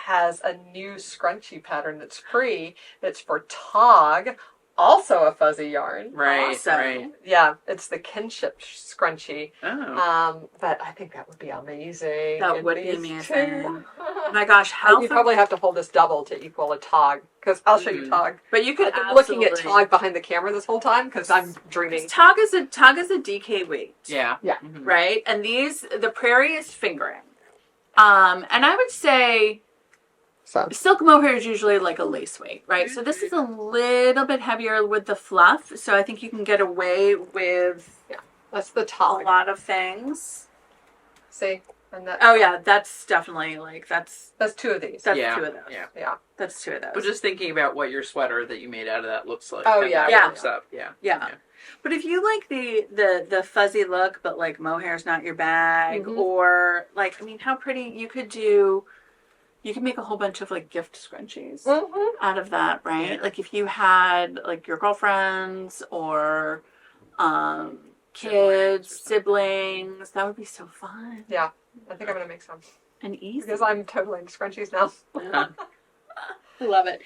has a new scrunchie pattern that's free. That's for Tog, also a fuzzy yarn.
Right.
Awesome.
Right.
Yeah, it's the kinship scrunchie.
Oh.
But I think that would be amazing.
That
in
would be
these
amazing.
two.
Oh my gosh, how
You probably have to hold this double to equal a Tog, because I'll show you
Mhm.
Tog.
But you could
I've been looking at
absolutely-
Tog behind the camera this whole time because I'm dreaming.
Tog is a DK weight.
Yeah.
Yeah.
Mhm.
Right? And the prairie is fingering. And I would say
So
silk mohair is usually like a lace weight, right? So this is a little bit heavier with the fluff. So I think you can get away with
that's the
a
Tog.
lot of things.
See, and that
Oh yeah, that's definitely that's
that's two of these.
that's
Yeah.
two of those.
Yeah.
Yeah.
That's two of those.
But just thinking about what your sweater that you made out of that looks like.
Oh,
how
yeah.
that
Yeah.
works up. Yeah.
Yeah. But if you like the fuzzy look, but like mohair's not your bag,
Mhm.
or like, I mean, how pretty you could make a whole bunch of like gift scrunchies
Mm-hmm.
out of that, right?
Yeah.
Like if you had like your girlfriends or kids, siblings, that would be so fun
Yeah, I think I'm gonna make some
and easy.
because I'm totally into scrunchies now.
Uh-huh.
I love it.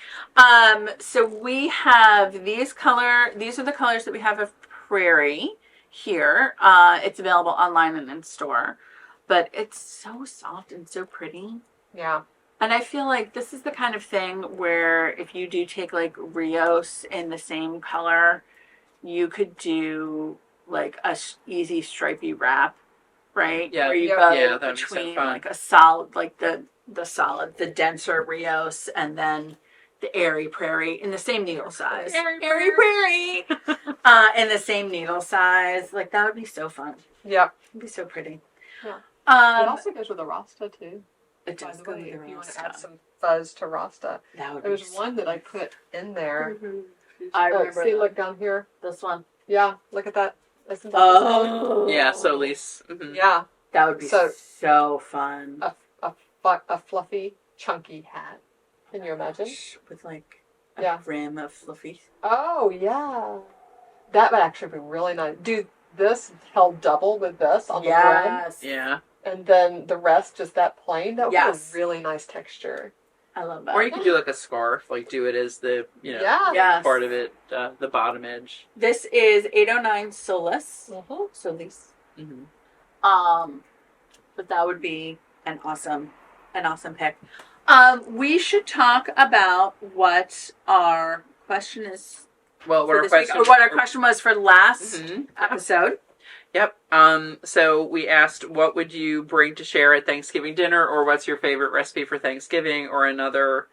So we have these are the colors that we have of Prairie here. It's available online and in store, but it's so soft and so pretty.
Yeah.
And I feel like this is the kind of thing where if you do take like Rios in the same color, you could do like a easy stripy wrap right?
Yeah.
Where you
Yeah.
go
Yeah, that'd be so
between
fun.
like a solid, like the denser Rios, and then the airy prairie in the same needle size.
Airy
Prairie. In the same needle size. Like that would be so fun.
Yep.
It'd be so pretty.
Yeah. It
Um,
also goes with a Rasta too.
it
By
does
the
go
way,
with
if
the
you want to
Rasta.
add some fuzz to Rasta.
That would
There
be
was
so
one that I
nice.
put in there.
I
Oh,
remember
see,
that.
look down here.
This one.
Yeah, look at that. Isn't that this color?
Oh.
Yeah, Solis. Mm-hmm.
Yeah,
That would be
So-
so fun.
a fluffy, chunky hat. Can you imagine?
With like a
Yeah.
brim of fluffy.
Oh, yeah. That would actually be really nice. Do this held double with this on the brim,
Yes.
Yeah.
and then the rest just that plain. That would
Yes.
be a really nice texture.
I love that.
Or you could do like a scarf, like do it as the, you know,
Yeah.
Yes.
part of it, the bottom edge.
This is 809 Solus.
Mm-hmm.
Solis.
Mm-hmm.
But that would be an awesome pick. We should talk about what our question is
Well,
for
what our
this week,
question,
or what our question was for last
Mhm.
episode.
Yep. So we asked, what would you bring to share at Thanksgiving dinner, or what's your favorite recipe for Thanksgiving, or another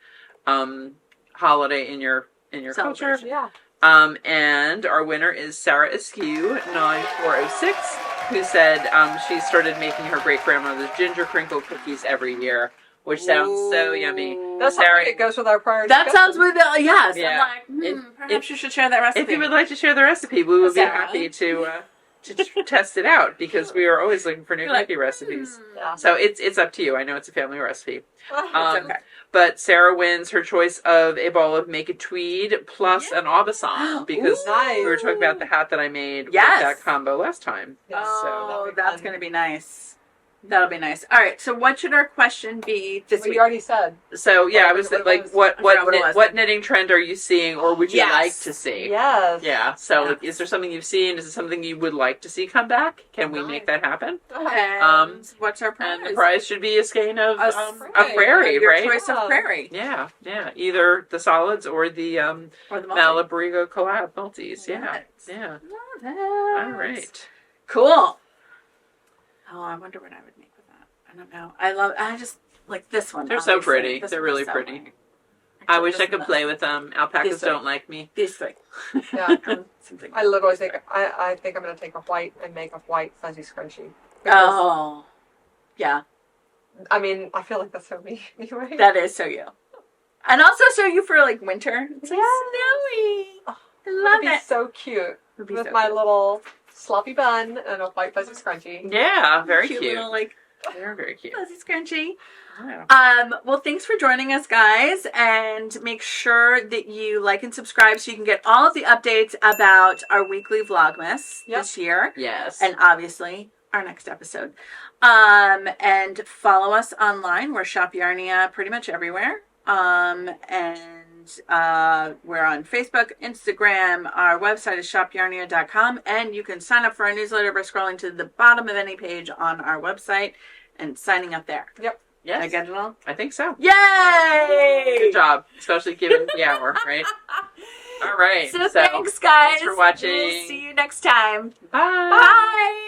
holiday in your culture?
Celebration.
Yeah.
And our winner is Sarah Askew 9406, who said she started making her great grandmother's ginger crinkle cookies every year, which sounds so yummy.
That's
Sarah-
how it goes with our prior
That
discussion.
sounds with yes.
Yeah.
I'm like, perhaps you should share that recipe.
If you would like to share the recipe, we would be
Sarah.
happy to test it out, because we are always looking for new cookie recipes.
Yeah.
So it's up to you. I know it's a family recipe.
It's okay.
But Sarah wins her choice of a ball of Make It Tweed plus an Aubusson, because
Nice.
we were talking about the hat that I made
Yes.
with that combo last time.
Yeah.
Oh,
that'd be
that's
fun.
going to be nice. That'll be nice. All right. So, what should our question be this
Well,
week?
you already said.
So yeah, I
What
was
it
like,
was.
what
I forgot what it was.
what knitting trend are you seeing, or would you
Yes.
like to see?
Yes.
Yeah. So
Yes.
is there something you've seen? Is it something you would like to see come back? Can we make that happen?
And what's our prize?
And the prize should be a skein of a
prairie.
prairie,
Your
right?
choice of prairie
Yeah, yeah. Either the solids or the
or the multi.
Malabrigo collab multis. Yeah,
Love it.
yeah.
Love it.
All right.
Cool. Oh, I wonder what I would make with that. I don't know. I just like this one.
They're so
obviously.
pretty.
This
They're
one
really
is so
pretty.
pretty.
I wish I
This
could
one
play with them. Alpacas
This way.
don't like me.
These three.
Yeah.
Something.
I literally think I think I'm gonna take a white and make a white fuzzy scrunchie. Because,
Oh, yeah.
I mean, I feel like that's so me anyway.
That is so you. And also so you for like winter. It's like
Yes.
snowy.
Oh,
I love
It'd be
it.
so cute
It'd be
with
so
my
cute.
little sloppy bun and a white fuzzy scrunchie.
Yeah, very cute.
Little, like
They're very cute.
fuzzy scrunchy.
Yeah.
Well, thanks for joining us, guys, and make sure that you like and subscribe so you can get all of the updates about our weekly Vlogmas
Yep.
this year,
Yes.
and obviously our next episode. And follow us online. We're Shop Yarnia pretty much everywhere. And we're on Facebook, Instagram. Our website is shopyarnia.com, and you can sign up for our newsletter by scrolling to the bottom of any page on our website and signing up there.
Yep.
Did I
Yes.
get it all?
I think so.
Yay!
Good job, especially given the hour, right? All right.
So thanks, guys.
Thanks for watching.
We'll see you next time.
Bye.
Bye.